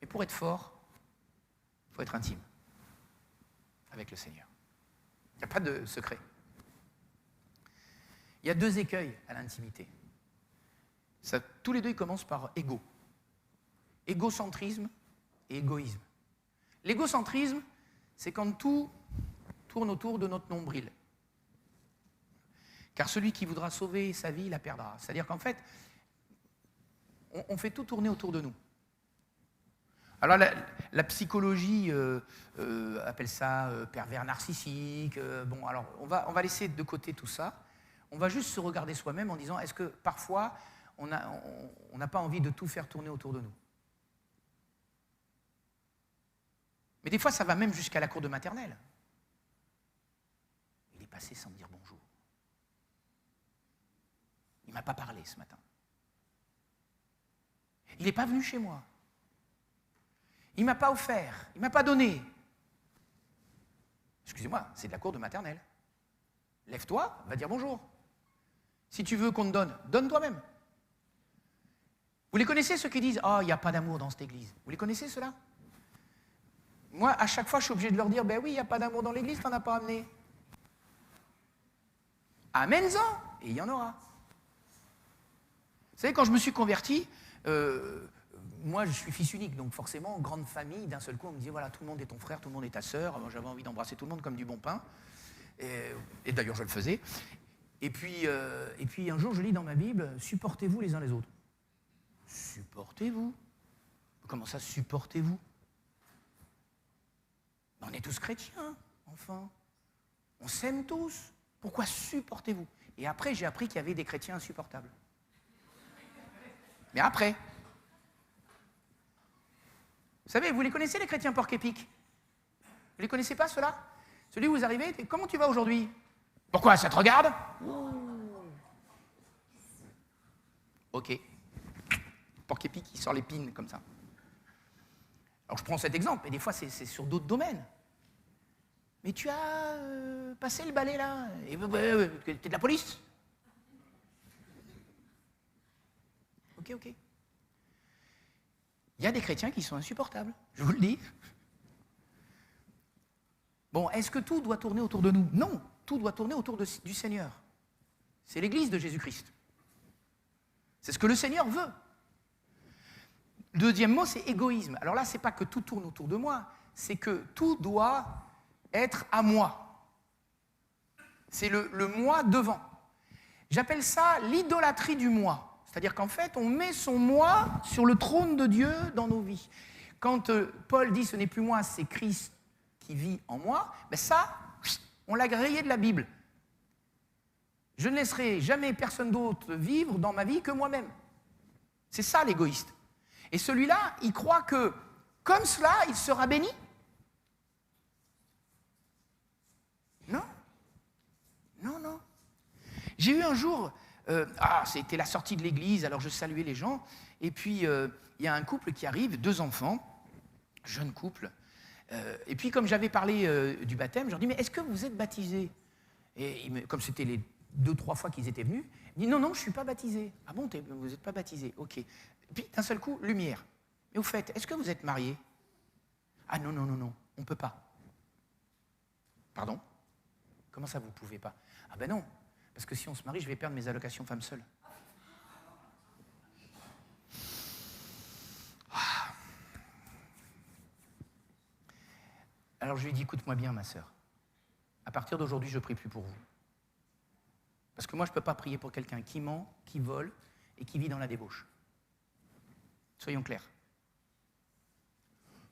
Mais pour être fort, il faut être intime avec le Seigneur. Il n'y a pas de secret. Il y a deux écueils à l'intimité. Tous les deux, ils commencent par égo. Égocentrisme et égoïsme. L'égocentrisme, c'est quand tout tourne autour de notre nombril. Car celui qui voudra sauver sa vie la perdra. C'est-à-dire qu'en fait, on fait tout tourner autour de nous. Alors la psychologie appelle ça pervers narcissique. Bon, alors on va laisser de côté tout ça. On va juste se regarder soi-même en disant, est-ce que parfois on n'a pas envie de tout faire tourner autour de nous? Mais des fois, ça va même jusqu'à la cour de maternelle. Il est passé sans me dire bonjour. Il ne m'a pas parlé ce matin. Il n'est pas venu chez moi. Il ne m'a pas offert. Il ne m'a pas donné. Excusez-moi, c'est de la cour de maternelle. Lève-toi, va dire bonjour. Si tu veux qu'on te donne, donne toi-même. Vous les connaissez, ceux qui disent « Oh, il n'y a pas d'amour dans cette église ». Vous les connaissez, ceux-là? Moi, à chaque fois, je suis obligé de leur dire « Ben oui, il n'y a pas d'amour dans l'église, tu n'en as pas amené. » Amène-en, et il y en aura. Vous savez, quand je me suis converti, moi, je suis fils unique, donc forcément, grande famille, d'un seul coup, on me disait, voilà, tout le monde est ton frère, tout le monde est ta sœur. Moi, j'avais envie d'embrasser tout le monde comme du bon pain. Et d'ailleurs, je le faisais. Et puis, un jour, je lis dans ma Bible, supportez-vous les uns les autres. Supportez-vous? Comment ça, supportez-vous? On est tous chrétiens, enfin. On s'aime tous. Pourquoi supportez-vous? Et après, j'ai appris qu'il y avait des chrétiens insupportables. Mais après. Vous savez, vous les connaissez, les chrétiens porc-épic? Vous les connaissez pas, ceux-là? Celui où vous arrivez, comment tu vas aujourd'hui? Pourquoi, ça te regarde? Ok. Porc-épic, il sort l'épine comme ça. Alors je prends cet exemple, et des fois c'est sur d'autres domaines. Mais tu as passé le balai là, et t'es de la police? Ok. Il y a des chrétiens qui sont insupportables, je vous le dis. Bon, est-ce que tout doit tourner autour de nous? Non, tout doit tourner autour du Seigneur. C'est l'Église de Jésus-Christ. C'est ce que le Seigneur veut. Le deuxième mot, c'est égoïsme. Alors là, ce n'est pas que tout tourne autour de moi, c'est que tout doit être à moi. C'est le moi devant. J'appelle ça l'idolâtrie du moi. C'est-à-dire qu'en fait, on met son moi sur le trône de Dieu dans nos vies. Quand Paul dit « ce n'est plus moi, c'est Christ qui vit en moi », ben ça, on l'a grillé de la Bible. Je ne laisserai jamais personne d'autre vivre dans ma vie que moi-même. C'est ça l'égoïste. Et celui-là, il croit que, comme cela, il sera béni. Non. J'ai eu un jour... c'était la sortie de l'église, alors je saluais les gens, et puis il y a un couple qui arrive, 2 enfants, jeune couple, et puis comme j'avais parlé du baptême, je leur dis, mais est-ce que vous êtes baptisés? Et comme c'était les 2-3 fois qu'ils étaient venus, ils disent, non, je ne suis pas baptisé. Ah bon, vous n'êtes pas baptisé, ok. Et puis d'un seul coup, lumière. Mais au fait, est-ce que vous êtes mariés? Ah non, on ne peut pas. Pardon? Comment ça, vous ne pouvez pas? Ah ben non. Parce que si on se marie, je vais perdre mes allocations femmes seules. Alors je lui ai dit, écoute-moi bien, ma sœur. À partir d'aujourd'hui, je ne prie plus pour vous. Parce que moi, je ne peux pas prier pour quelqu'un qui ment, qui vole et qui vit dans la débauche. Soyons clairs.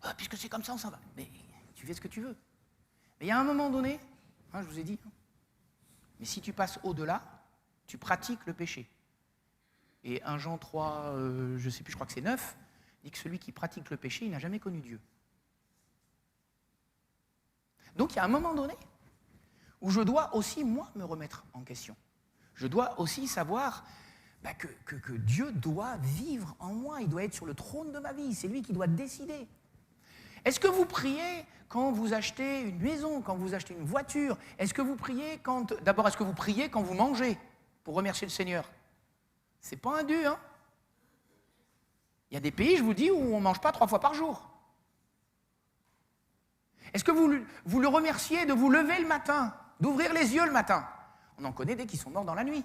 Ah, puisque c'est comme ça, on s'en va. Mais tu fais ce que tu veux. Mais il y a un moment donné, je vous ai dit, mais si tu passes au-delà, tu pratiques le péché. Et 1 Jean 3, je ne sais plus, je crois que c'est 9, dit que celui qui pratique le péché, il n'a jamais connu Dieu. Donc il y a un moment donné où je dois aussi, moi, me remettre en question. Je dois aussi savoir que Dieu doit vivre en moi, il doit être sur le trône de ma vie, c'est lui qui doit décider. Est-ce que vous priez quand vous achetez une maison, quand vous achetez une voiture? Est-ce que vous priez quand... D'abord, est-ce que vous priez quand vous mangez pour remercier le Seigneur? C'est pas un dû, hein? Il y a des pays, je vous dis, où on ne mange pas 3 fois par jour. Est-ce que vous le remerciez de vous lever le matin, d'ouvrir les yeux le matin? On en connaît des qui sont morts dans la nuit.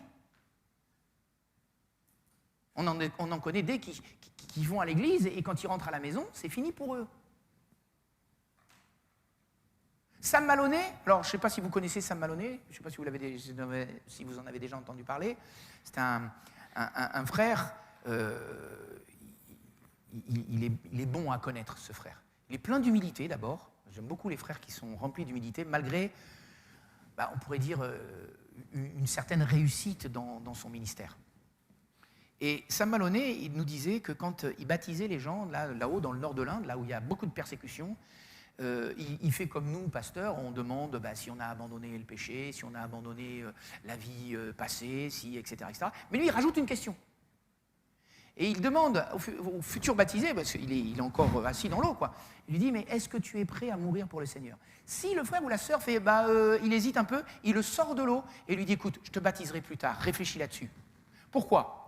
On en connaît des qui vont à l'église et quand ils rentrent à la maison, c'est fini pour eux. Sam Maloney, alors je ne sais pas si vous connaissez Sam Maloney, je ne sais pas si vous en avez déjà entendu parler, c'est un frère, il est bon à connaître, ce frère. Il est plein d'humilité d'abord, j'aime beaucoup les frères qui sont remplis d'humilité, malgré, on pourrait dire, une certaine réussite dans son ministère. Et Sam Maloney, il nous disait que quand il baptisait les gens, là-haut dans le nord de l'Inde, là où il y a beaucoup de persécutions, il fait comme nous, pasteurs, on demande si on a abandonné le péché, si on a abandonné la vie passée, etc., etc. Mais lui, il rajoute une question. Et il demande au futur baptisé, parce qu'il est encore assis dans l'eau, quoi. Il lui dit, mais est-ce que tu es prêt à mourir pour le Seigneur? Si le frère ou la sœur fait, il hésite un peu, il le sort de l'eau et lui dit, écoute, je te baptiserai plus tard, réfléchis là-dessus. Pourquoi?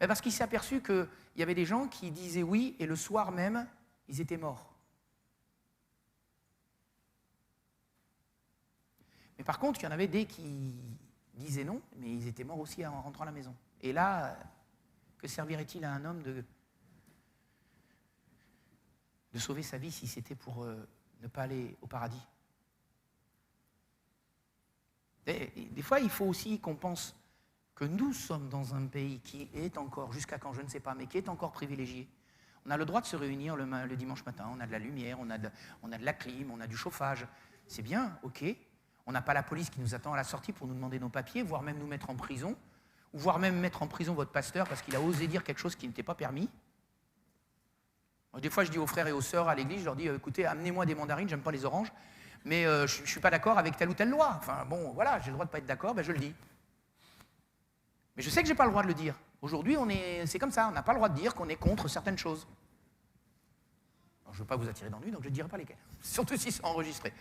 Parce qu'il s'est aperçu qu'il y avait des gens qui disaient oui, et le soir même, ils étaient morts. Mais par contre, il y en avait des qui disaient non, mais ils étaient morts aussi en rentrant à la maison. Et là, que servirait-il à un homme de sauver sa vie si c'était pour ne pas aller au paradis? Et des fois, il faut aussi qu'on pense que nous sommes dans un pays qui est encore, jusqu'à quand je ne sais pas, mais qui est encore privilégié. On a le droit de se réunir le dimanche matin, on a de la lumière, on a de la clim, on a du chauffage. C'est bien, ok. On n'a pas la police qui nous attend à la sortie pour nous demander nos papiers, voire même nous mettre en prison, ou voire même mettre en prison votre pasteur parce qu'il a osé dire quelque chose qui n'était pas permis. Des fois, je dis aux frères et aux sœurs à l'église, je leur dis, écoutez, amenez-moi des mandarines, j'aime pas les oranges, mais je ne suis pas d'accord avec telle ou telle loi. Enfin bon, voilà, j'ai le droit de ne pas être d'accord, je le dis. Mais je sais que je n'ai pas le droit de le dire. Aujourd'hui, c'est comme ça, on n'a pas le droit de dire qu'on est contre certaines choses. Alors, je ne veux pas vous attirer dans le nu, donc je ne dirai pas lesquelles, surtout si c'est enregistré.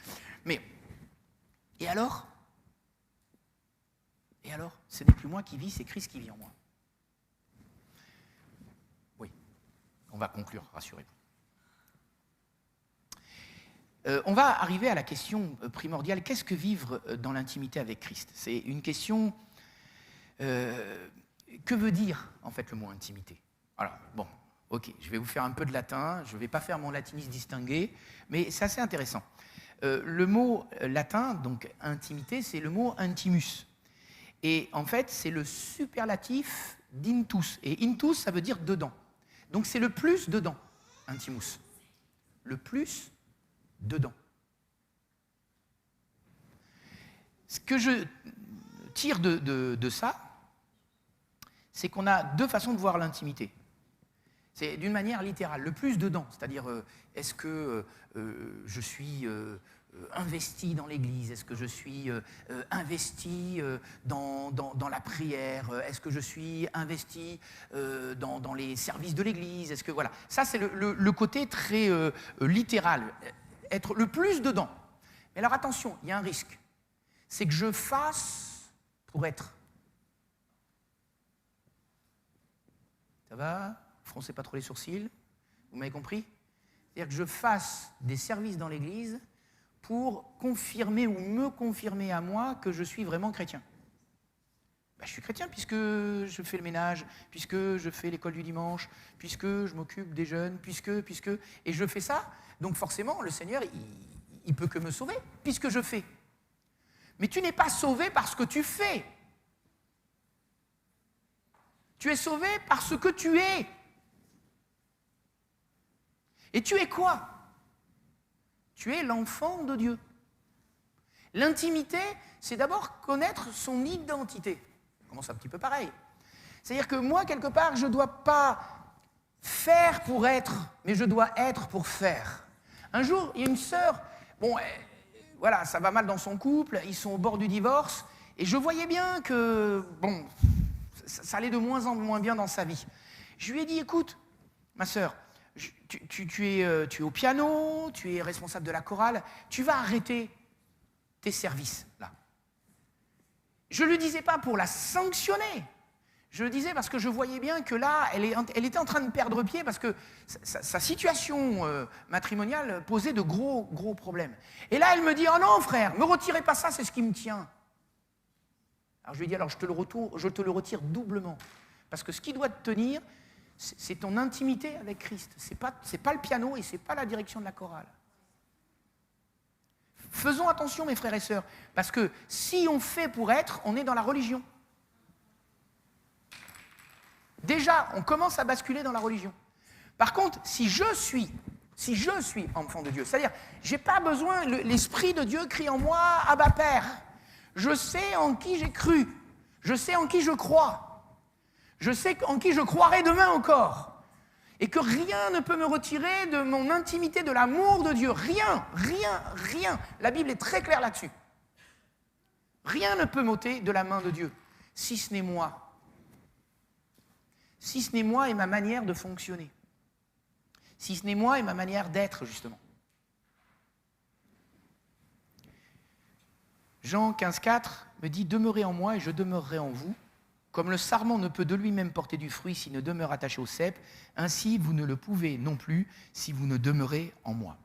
Mais, et alors, ce n'est plus moi qui vis, c'est Christ qui vit en moi. Oui, on va conclure, rassurez-vous. On va arriver à la question primordiale, qu'est-ce que vivre dans l'intimité avec Christ? C'est une question, que veut dire en fait le mot intimité? Alors, bon, ok, je vais vous faire un peu de latin, je ne vais pas faire mon latiniste distingué, mais c'est assez intéressant. Le mot latin, donc intimité, c'est le mot intimus. Et en fait, c'est le superlatif d'intus. Et intus, ça veut dire dedans. Donc c'est le plus dedans, intimus. Le plus dedans. Ce que je tire de ça, c'est qu'on a deux façons de voir l'intimité. C'est d'une manière littérale, le plus dedans, c'est-à-dire est-ce que je suis investi dans l'Église, est-ce que je suis investi dans la prière, est-ce que je suis investi dans les services de l'Église, est-ce que voilà, ça c'est le côté très littéral, être le plus dedans. Mais alors attention, il y a un risque, c'est que je fasse pour être. Ça va? Froncez pas trop les sourcils, vous m'avez compris? C'est-à-dire que je fasse des services dans l'Église pour confirmer ou me confirmer à moi que je suis vraiment chrétien. Je suis chrétien puisque je fais le ménage, puisque je fais l'école du dimanche, puisque je m'occupe des jeunes, puisque, et je fais ça, donc forcément le Seigneur, il peut que me sauver, puisque je fais. Mais tu n'es pas sauvé par ce que tu fais. Tu es sauvé par ce que tu es. Et tu es quoi? Tu es l'enfant de Dieu. L'intimité, c'est d'abord connaître son identité. Ça commence un petit peu pareil. C'est-à-dire que moi, quelque part, je ne dois pas faire pour être, mais je dois être pour faire. Un jour, il y a une sœur, voilà, ça va mal dans son couple, ils sont au bord du divorce, et je voyais bien que, ça allait de moins en moins bien dans sa vie. Je lui ai dit, écoute, ma sœur, tu es au piano, tu es responsable de la chorale, tu vas arrêter tes services, là. Je ne le disais pas pour la sanctionner, je le disais parce que je voyais bien que là, elle était en train de perdre pied parce que sa situation matrimoniale posait de gros problèmes. Et là, elle me dit, oh non frère, ne me retirez pas ça, c'est ce qui me tient. Alors je lui ai dit, alors je te le retire doublement, parce que ce qui doit te tenir, c'est ton intimité avec Christ. C'est pas le piano et c'est pas la direction de la chorale. Faisons attention, mes frères et sœurs, parce que si on fait pour être, on est dans la religion. Déjà, on commence à basculer dans la religion. Par contre, si je suis enfant de Dieu, c'est-à-dire, je n'ai pas besoin, l'Esprit de Dieu crie en moi, Abba Père. Je sais en qui j'ai cru, je sais en qui je crois, je sais en qui je croirai demain encore. Et que rien ne peut me retirer de mon intimité, de l'amour de Dieu. Rien, rien, rien. La Bible est très claire là-dessus. Rien ne peut m'ôter de la main de Dieu, si ce n'est moi. Si ce n'est moi et ma manière de fonctionner. Si ce n'est moi et ma manière d'être, justement. Jean 15,4 me dit « Demeurez en moi et je demeurerai en vous. Comme le sarment ne peut de lui-même porter du fruit s'il ne demeure attaché au cep, ainsi vous ne le pouvez non plus si vous ne demeurez en moi. »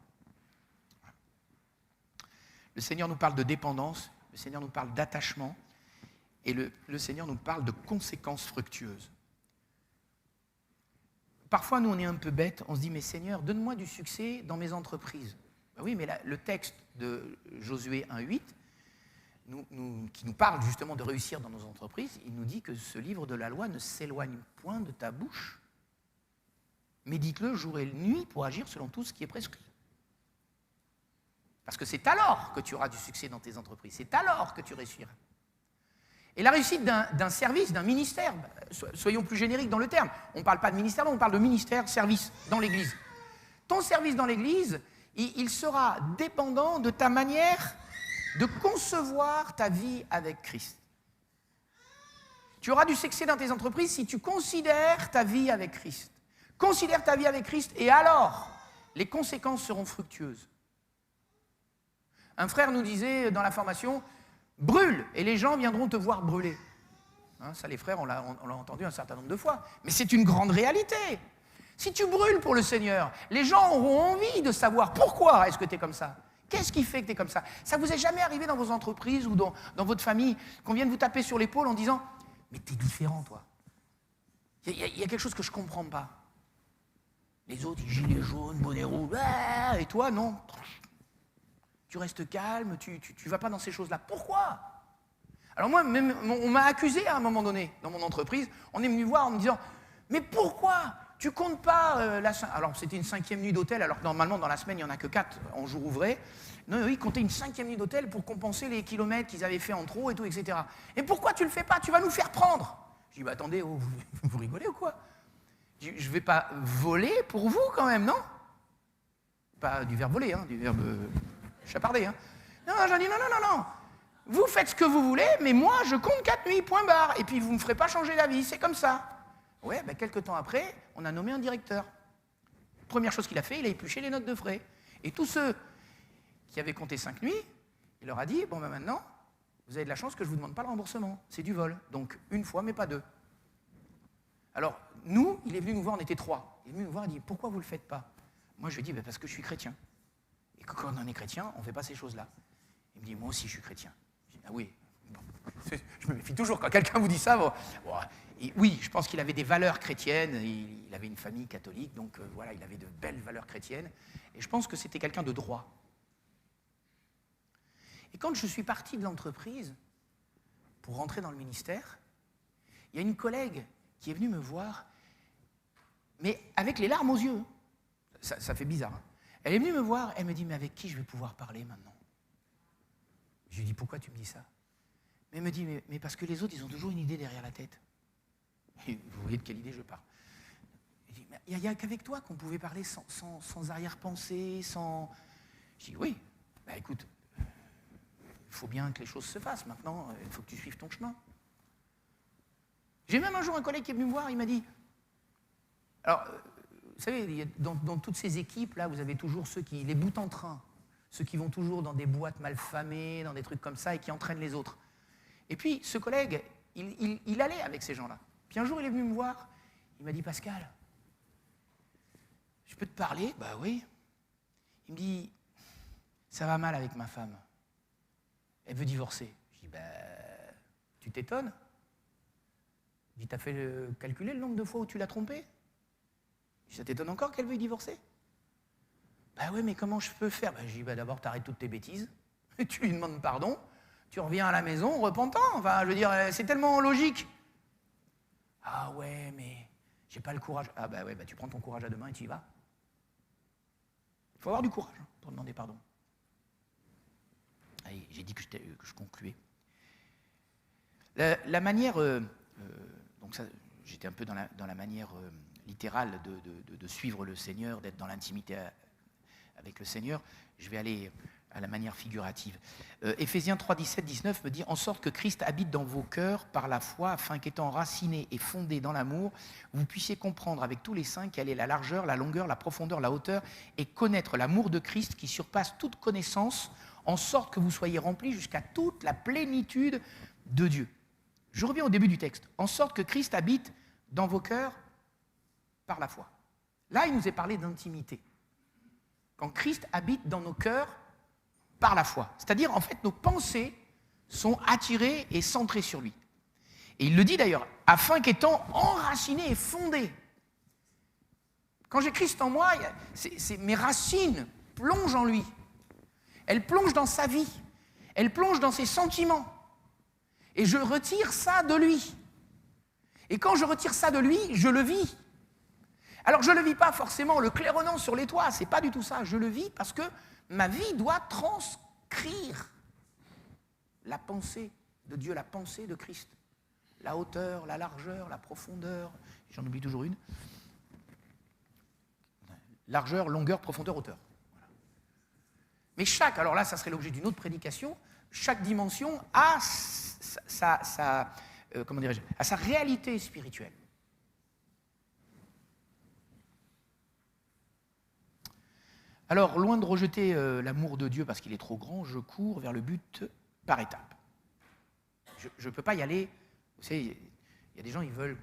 Le Seigneur nous parle de dépendance, le Seigneur nous parle d'attachement, et le Seigneur nous parle de conséquences fructueuses. Parfois, nous, on est un peu bêtes, on se dit « Mais Seigneur, donne-moi du succès dans mes entreprises. » Ben oui, mais là, le texte de Josué 1,8, qui nous parle justement de réussir dans nos entreprises, il nous dit que ce livre de la loi ne s'éloigne point de ta bouche. Médite-le jour et nuit pour agir selon tout ce qui est prescrit. Parce que c'est alors que tu auras du succès dans tes entreprises, c'est alors que tu réussiras. Et la réussite d'un service, d'un ministère, soyons plus génériques dans le terme, on ne parle pas de ministère, on parle de ministère, service dans l'Église. Ton service dans l'Église, il sera dépendant de ta manière de concevoir ta vie avec Christ. Tu auras du succès dans tes entreprises si tu considères ta vie avec Christ. Considère ta vie avec Christ et alors, les conséquences seront fructueuses. Un frère nous disait dans la formation, brûle et les gens viendront te voir brûler. Hein, ça les frères, on l'a entendu un certain nombre de fois. Mais c'est une grande réalité. Si tu brûles pour le Seigneur, les gens auront envie de savoir pourquoi est-ce que tu es comme ça. Qu'est-ce qui fait que tu es comme ça? Ça vous est jamais arrivé dans vos entreprises ou dans votre famille qu'on vienne vous taper sur l'épaule en disant « Mais t'es différent, toi. Il y a quelque chose que je ne comprends pas. Les autres, ils gilets jaunes, bonnet rouge, et toi, non. Tu restes calme, tu ne vas pas dans ces choses-là. Pourquoi ?» Alors moi, même, on m'a accusé à un moment donné dans mon entreprise. On est venu voir en me disant « Mais pourquoi ? Tu comptes pas Alors, c'était une 5e nuit d'hôtel, alors que normalement, dans la semaine, il n'y en a que 4 en jour ouvré. Non, ils comptaient une 5e nuit d'hôtel pour compenser les kilomètres qu'ils avaient fait en trop et tout, etc. Et pourquoi tu le fais pas? Tu vas nous faire prendre. Je dis, bah attendez, vous rigolez ou quoi? Je ne vais pas voler pour vous quand même, non? Pas du verbe voler, hein, du verbe chaparder. Hein. Non, j'en dis, non. Vous faites ce que vous voulez, mais moi, je compte 4 nuits, point barre. Et puis, vous ne me ferez pas changer d'avis, c'est comme ça. Ouais, ben, quelques temps après, on a nommé un directeur. Première chose qu'il a fait, il a épluché les notes de frais. Et tous ceux qui avaient compté 5 nuits, il leur a dit, bon ben maintenant, vous avez de la chance que je ne vous demande pas le remboursement. C'est du vol. Donc, une fois, mais pas 2. Alors, nous, il est venu nous voir, on était 3. Il est venu nous voir, il dit, pourquoi vous ne le faites pas? Moi, je lui ai dit, ben, parce que je suis chrétien. Et que quand on est chrétien, on ne fait pas ces choses-là. Il me dit, moi aussi, je suis chrétien. Je dis, ah oui. Bon. Je me méfie toujours quand quelqu'un vous dit ça. Bon, oui, je pense qu'il avait des valeurs chrétiennes, il avait une famille catholique, donc voilà, il avait de belles valeurs chrétiennes, et je pense que c'était quelqu'un de droit. Et quand je suis parti de l'entreprise pour rentrer dans le ministère, il y a une collègue qui est venue me voir, mais avec les larmes aux yeux. Ça fait bizarre. Hein. Elle est venue me voir, elle me dit, mais avec qui je vais pouvoir parler maintenant? Je lui dis, pourquoi tu me dis ça? Mais elle me dit, mais parce que les autres, ils ont toujours une idée derrière la tête. Et vous voyez de quelle idée je parle. Il n'y a qu'avec toi qu'on pouvait parler sans arrière-pensée, sans... Je dis, oui, bah écoute, il faut bien que les choses se fassent. Maintenant, il faut que tu suives ton chemin. J'ai même un jour un collègue qui est venu me voir, il m'a dit... Alors, vous savez, dans toutes ces équipes-là, vous avez toujours les bouts en train, ceux qui vont toujours dans des boîtes mal famées, dans des trucs comme ça, et qui entraînent les autres. Et puis, ce collègue, il allait avec ces gens-là. Puis un jour, il est venu me voir, il m'a dit, Pascal, je peux te parler? Bah oui. Il me dit, ça va mal avec ma femme. Elle veut divorcer. Je dis, bah, tu t'étonnes? Il dit, t'as fait calculer le nombre de fois où tu l'as trompée? Ça t'étonne encore qu'elle veuille divorcer? Bah oui, mais comment je peux faire? Bah, je dis, bah d'abord, t'arrêtes toutes tes bêtises. tu lui demandes pardon, tu reviens à la maison repentant. Enfin, je veux dire, c'est tellement logique. Ah ouais, mais j'ai pas le courage. Ah bah ouais, bah tu prends ton courage à deux mains et tu y vas. Il faut avoir du courage pour demander pardon. Allez, j'ai dit que je concluais. La manière, donc ça, j'étais un peu dans la manière littérale de suivre le Seigneur, d'être dans l'intimité avec le Seigneur. Je vais aller à la manière figurative. Éphésiens 3, 17, 19 me dit « En sorte que Christ habite dans vos cœurs par la foi, afin qu'étant enraciné et fondé dans l'amour, vous puissiez comprendre avec tous les saints quelle est la largeur, la longueur, la profondeur, la hauteur, et connaître l'amour de Christ qui surpasse toute connaissance, en sorte que vous soyez remplis jusqu'à toute la plénitude de Dieu. » Je reviens au début du texte. « En sorte que Christ habite dans vos cœurs par la foi. » Là, il nous est parlé d'intimité. Quand Christ habite dans nos cœurs par la foi. C'est-à-dire, en fait, nos pensées sont attirées et centrées sur lui. Et il le dit d'ailleurs, afin qu'étant enraciné et fondé. Quand j'ai Christ en moi, mes racines plongent en lui. Elles plongent dans sa vie. Elles plongent dans ses sentiments. Et je retire ça de lui. Et quand je retire ça de lui, je le vis. Alors je ne le vis pas forcément le claironnant sur les toits, c'est pas du tout ça. Je le vis parce que ma vie doit transcrire la pensée de Dieu, la pensée de Christ. La hauteur, la largeur, la profondeur, j'en oublie toujours une. Largeur, longueur, profondeur, hauteur. Voilà. Mais alors là, ça serait l'objet d'une autre prédication, chaque dimension a sa réalité spirituelle. Alors, loin de rejeter l'amour de Dieu parce qu'il est trop grand, je cours vers le but par étapes. Je ne peux pas y aller. Vous savez, il y a des gens qui veulent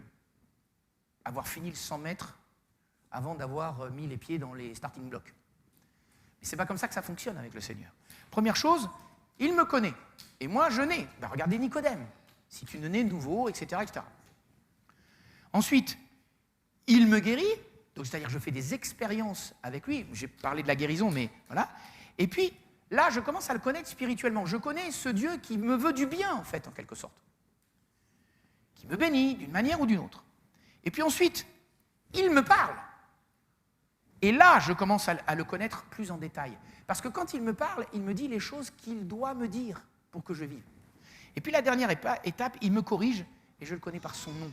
avoir fini le 100 mètres avant d'avoir mis les pieds dans les starting blocks. Mais ce n'est pas comme ça que ça fonctionne avec le Seigneur. Première chose, il me connaît. Et moi, je nais. Ben, regardez Nicodème. Si tu ne nais de nouveau, etc., etc. Ensuite, il me guérit. Donc, c'est-à-dire je fais des expériences avec lui. J'ai parlé de la guérison, mais voilà. Et puis, là, je commence à le connaître spirituellement. Je connais ce Dieu qui me veut du bien, en fait, en quelque sorte. Qui me bénit d'une manière ou d'une autre. Et puis ensuite, il me parle. Et là, je commence à le connaître plus en détail. Parce que quand il me parle, il me dit les choses qu'il doit me dire pour que je vive. Et puis la dernière étape, il me corrige et je le connais par son nom.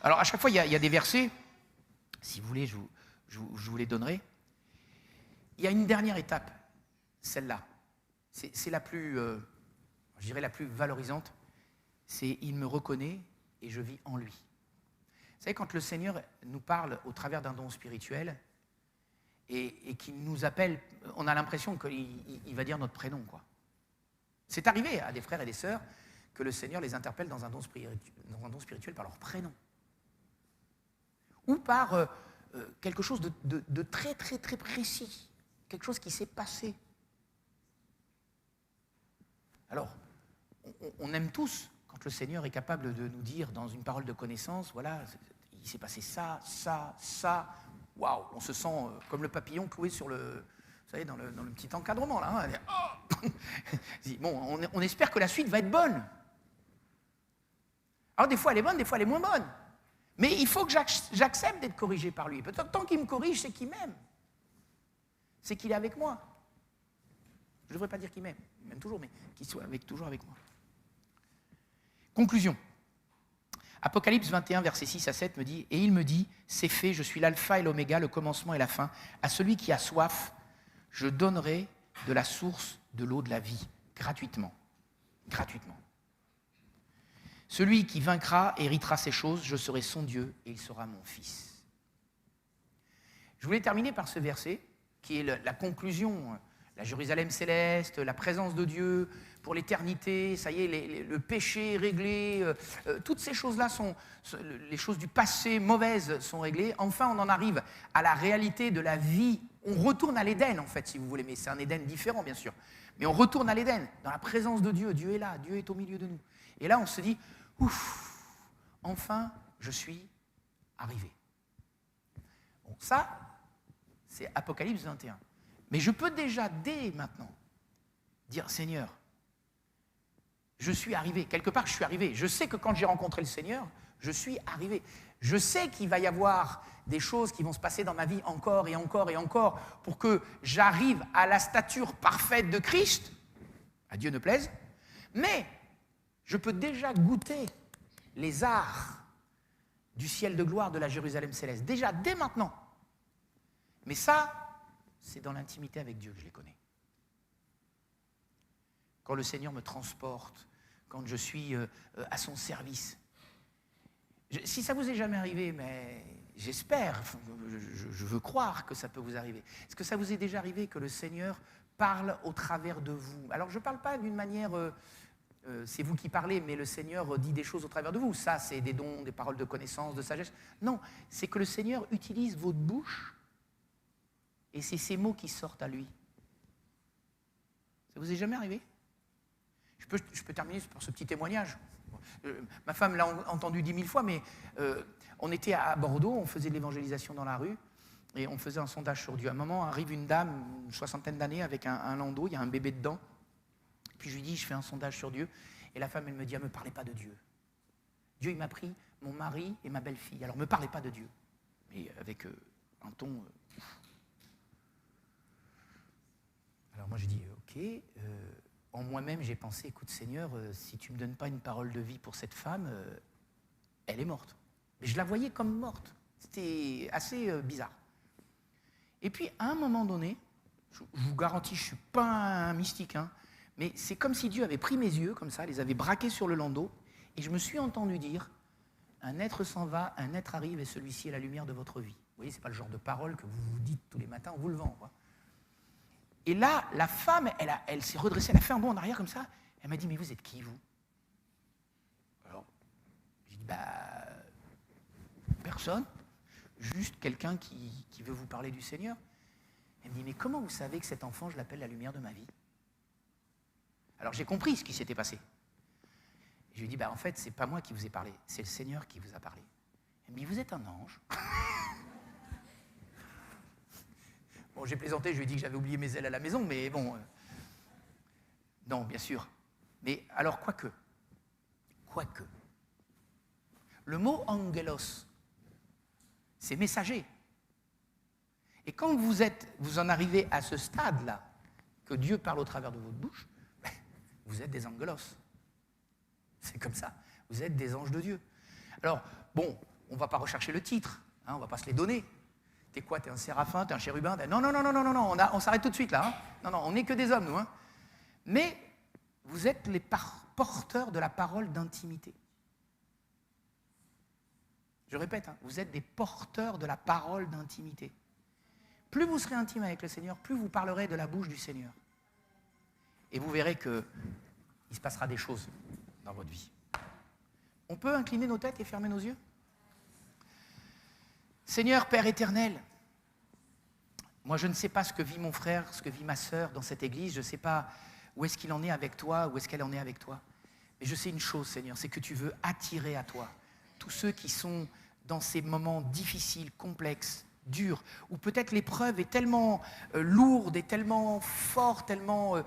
Alors, à chaque fois, il y a des versets. Si vous voulez, je vous les donnerai. Il y a une dernière étape, celle-là. C'est la plus, je dirais la plus valorisante. C'est « il me reconnaît et je vis en lui ». Vous savez, quand le Seigneur nous parle au travers d'un don spirituel et qu'il nous appelle, on a l'impression qu'il va dire notre prénom, quoi. C'est arrivé à des frères et des sœurs que le Seigneur les interpelle dans un don spirituel par leur prénom. Ou par quelque chose de très, très, très précis. Quelque chose qui s'est passé. Alors, on aime tous quand le Seigneur est capable de nous dire dans une parole de connaissance, voilà, il s'est passé ça, ça, ça. Waouh, on se sent comme le papillon cloué sur le, vous savez, dans le petit encadrement, là. Hein, oh bon, on espère que la suite va être bonne. Alors, des fois, elle est bonne, des fois, elle est moins bonne. Mais il faut que j'accepte d'être corrigé par lui. Peut-être tant qu'il me corrige, c'est qu'il m'aime. C'est qu'il est avec moi. Je ne devrais pas dire qu'il m'aime, il m'aime toujours, mais qu'il soit toujours avec moi. Conclusion. Apocalypse 21, versets 6 à 7 me dit « Et il me dit, c'est fait, je suis l'alpha et l'oméga, le commencement et la fin. À celui qui a soif, je donnerai de la source de l'eau de la vie, gratuitement. » Gratuitement. Celui qui vaincra héritera ces choses, je serai son Dieu et il sera mon fils. Je voulais terminer par ce verset qui est la conclusion, la Jérusalem céleste, la présence de Dieu pour l'éternité, ça y est, le péché est réglé, toutes ces choses-là les choses du passé mauvaises sont réglées. Enfin, on en arrive à la réalité de la vie. On retourne à l'Éden, en fait, si vous voulez, mais c'est un Éden différent, bien sûr. Mais on retourne à l'Éden, dans la présence de Dieu. Dieu est là, Dieu est au milieu de nous. Et là, on se dit, ouf, enfin, je suis arrivé. Bon, ça, c'est Apocalypse 21. Mais je peux déjà, dès maintenant, dire, Seigneur, je suis arrivé. Quelque part, je suis arrivé. Je sais que quand j'ai rencontré le Seigneur, je suis arrivé. Je sais qu'il va y avoir des choses qui vont se passer dans ma vie encore et encore et encore pour que j'arrive à la stature parfaite de Christ. À Dieu ne plaise. Mais je peux déjà goûter les arts du ciel de gloire de la Jérusalem céleste. Déjà, dès maintenant. Mais ça, c'est dans l'intimité avec Dieu que je les connais. Quand le Seigneur me transporte, quand je suis à son service. Si ça vous est jamais arrivé, mais j'espère, je veux croire que ça peut vous arriver. Est-ce que ça vous est déjà arrivé que le Seigneur parle au travers de vous? Alors je ne parle pas d'une manière, c'est vous qui parlez, mais le Seigneur dit des choses au travers de vous. Ça, c'est des dons, des paroles de connaissance, de sagesse. Non, c'est que le Seigneur utilise votre bouche et c'est ces mots qui sortent à lui. Ça vous est jamais arrivé? Je peux terminer par ce petit témoignage. Ma femme l'a entendu 10 000 fois, mais on était à Bordeaux, on faisait de l'évangélisation dans la rue, et on faisait un sondage sur Dieu. À un moment, arrive une dame, une soixantaine d'années, avec un landau, il y a un bébé dedans. Puis je lui dis, je fais un sondage sur Dieu. Et la femme, elle me dit, ne me parlez pas de Dieu. Dieu, il m'a pris mon mari et ma belle-fille. Alors, ne me parlez pas de Dieu. Mais avec un ton... Alors moi, je dis, ok... En moi-même, j'ai pensé, écoute Seigneur, si tu ne me donnes pas une parole de vie pour cette femme, elle est morte. Mais je la voyais comme morte. C'était assez bizarre. Et puis, à un moment donné, je vous garantis, je ne suis pas un mystique, hein, mais c'est comme si Dieu avait pris mes yeux, comme ça, les avait braqués sur le landau, et je me suis entendu dire, un être s'en va, un être arrive, et celui-ci est la lumière de votre vie. Vous voyez, ce n'est pas le genre de parole que vous vous dites tous les matins, on vous le vend, quoi. Et là, la femme, elle s'est redressée, elle a fait un bond en arrière comme ça. Elle m'a dit, mais vous êtes qui, vous? Alors, j'ai dit, personne, juste quelqu'un qui veut vous parler du Seigneur. Elle me dit, mais comment vous savez que cet enfant, je l'appelle la lumière de ma vie? Alors j'ai compris ce qui s'était passé. Je lui ai dit, en fait, c'est pas moi qui vous ai parlé, c'est le Seigneur qui vous a parlé. Elle me dit, vous êtes un ange? Bon, j'ai plaisanté, je lui ai dit que j'avais oublié mes ailes à la maison, mais bon... non, bien sûr. Mais alors, quoique. Le mot angelos, c'est messager. Et quand vous en arrivez à ce stade-là, que Dieu parle au travers de votre bouche, vous êtes des angelos. C'est comme ça. Vous êtes des anges de Dieu. Alors, bon, on ne va pas rechercher le titre, hein, on ne va pas se les donner. T'es quoi? T'es un séraphin? T'es un chérubin? Non, on s'arrête tout de suite là. Hein. Non, on n'est que des hommes, nous. Hein. Mais vous êtes les porteurs de la parole d'intimité. Je répète, hein, vous êtes des porteurs de la parole d'intimité. Plus vous serez intime avec le Seigneur, plus vous parlerez de la bouche du Seigneur. Et vous verrez qu'il se passera des choses dans votre vie. On peut incliner nos têtes et fermer nos yeux? Seigneur, Père éternel, moi je ne sais pas ce que vit mon frère, ce que vit ma sœur dans cette église, je ne sais pas où est-ce qu'il en est avec toi, où est-ce qu'elle en est avec toi. Mais je sais une chose, Seigneur, c'est que tu veux attirer à toi tous ceux qui sont dans ces moments difficiles, complexes, durs, où peut-être l'épreuve est tellement lourde et tellement forte, tellement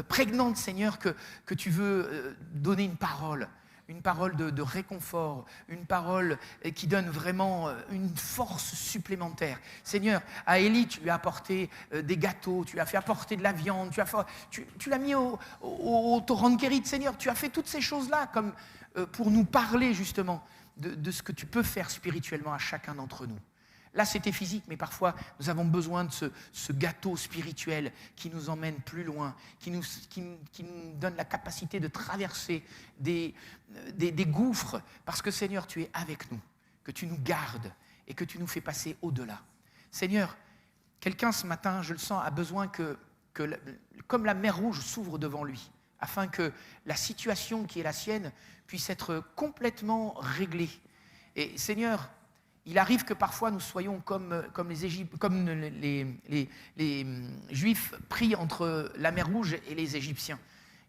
prégnante, Seigneur, que tu veux donner une parole de réconfort, une parole qui donne vraiment une force supplémentaire. Seigneur, à Élie, tu lui as apporté des gâteaux, tu lui as fait apporter de la viande, tu l'as mis au torrent de Kérit, Seigneur, tu as fait toutes ces choses-là comme pour nous parler justement de ce que tu peux faire spirituellement à chacun d'entre nous. Là, c'était physique, mais parfois, nous avons besoin de ce gâteau spirituel qui nous emmène plus loin, qui nous donne la capacité de traverser des gouffres, parce que, Seigneur, tu es avec nous, que tu nous gardes et que tu nous fais passer au-delà. Seigneur, quelqu'un ce matin, je le sens, a besoin que comme la mer Rouge s'ouvre devant lui, afin que la situation qui est la sienne puisse être complètement réglée. Et Seigneur, il arrive que parfois nous soyons comme les Juifs pris entre la mer Rouge et les Égyptiens.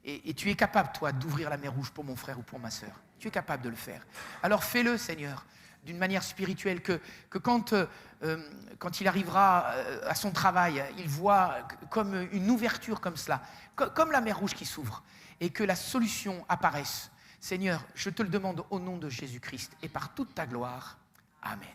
Et tu es capable, toi, d'ouvrir la mer Rouge pour mon frère ou pour ma sœur. Tu es capable de le faire. Alors fais-le, Seigneur. d'une manière spirituelle, que quand il arrivera à son travail, il voit comme une ouverture comme cela, comme la mer Rouge qui s'ouvre, et que la solution apparaisse. Seigneur, je te le demande au nom de Jésus-Christ et par toute ta gloire. Amen.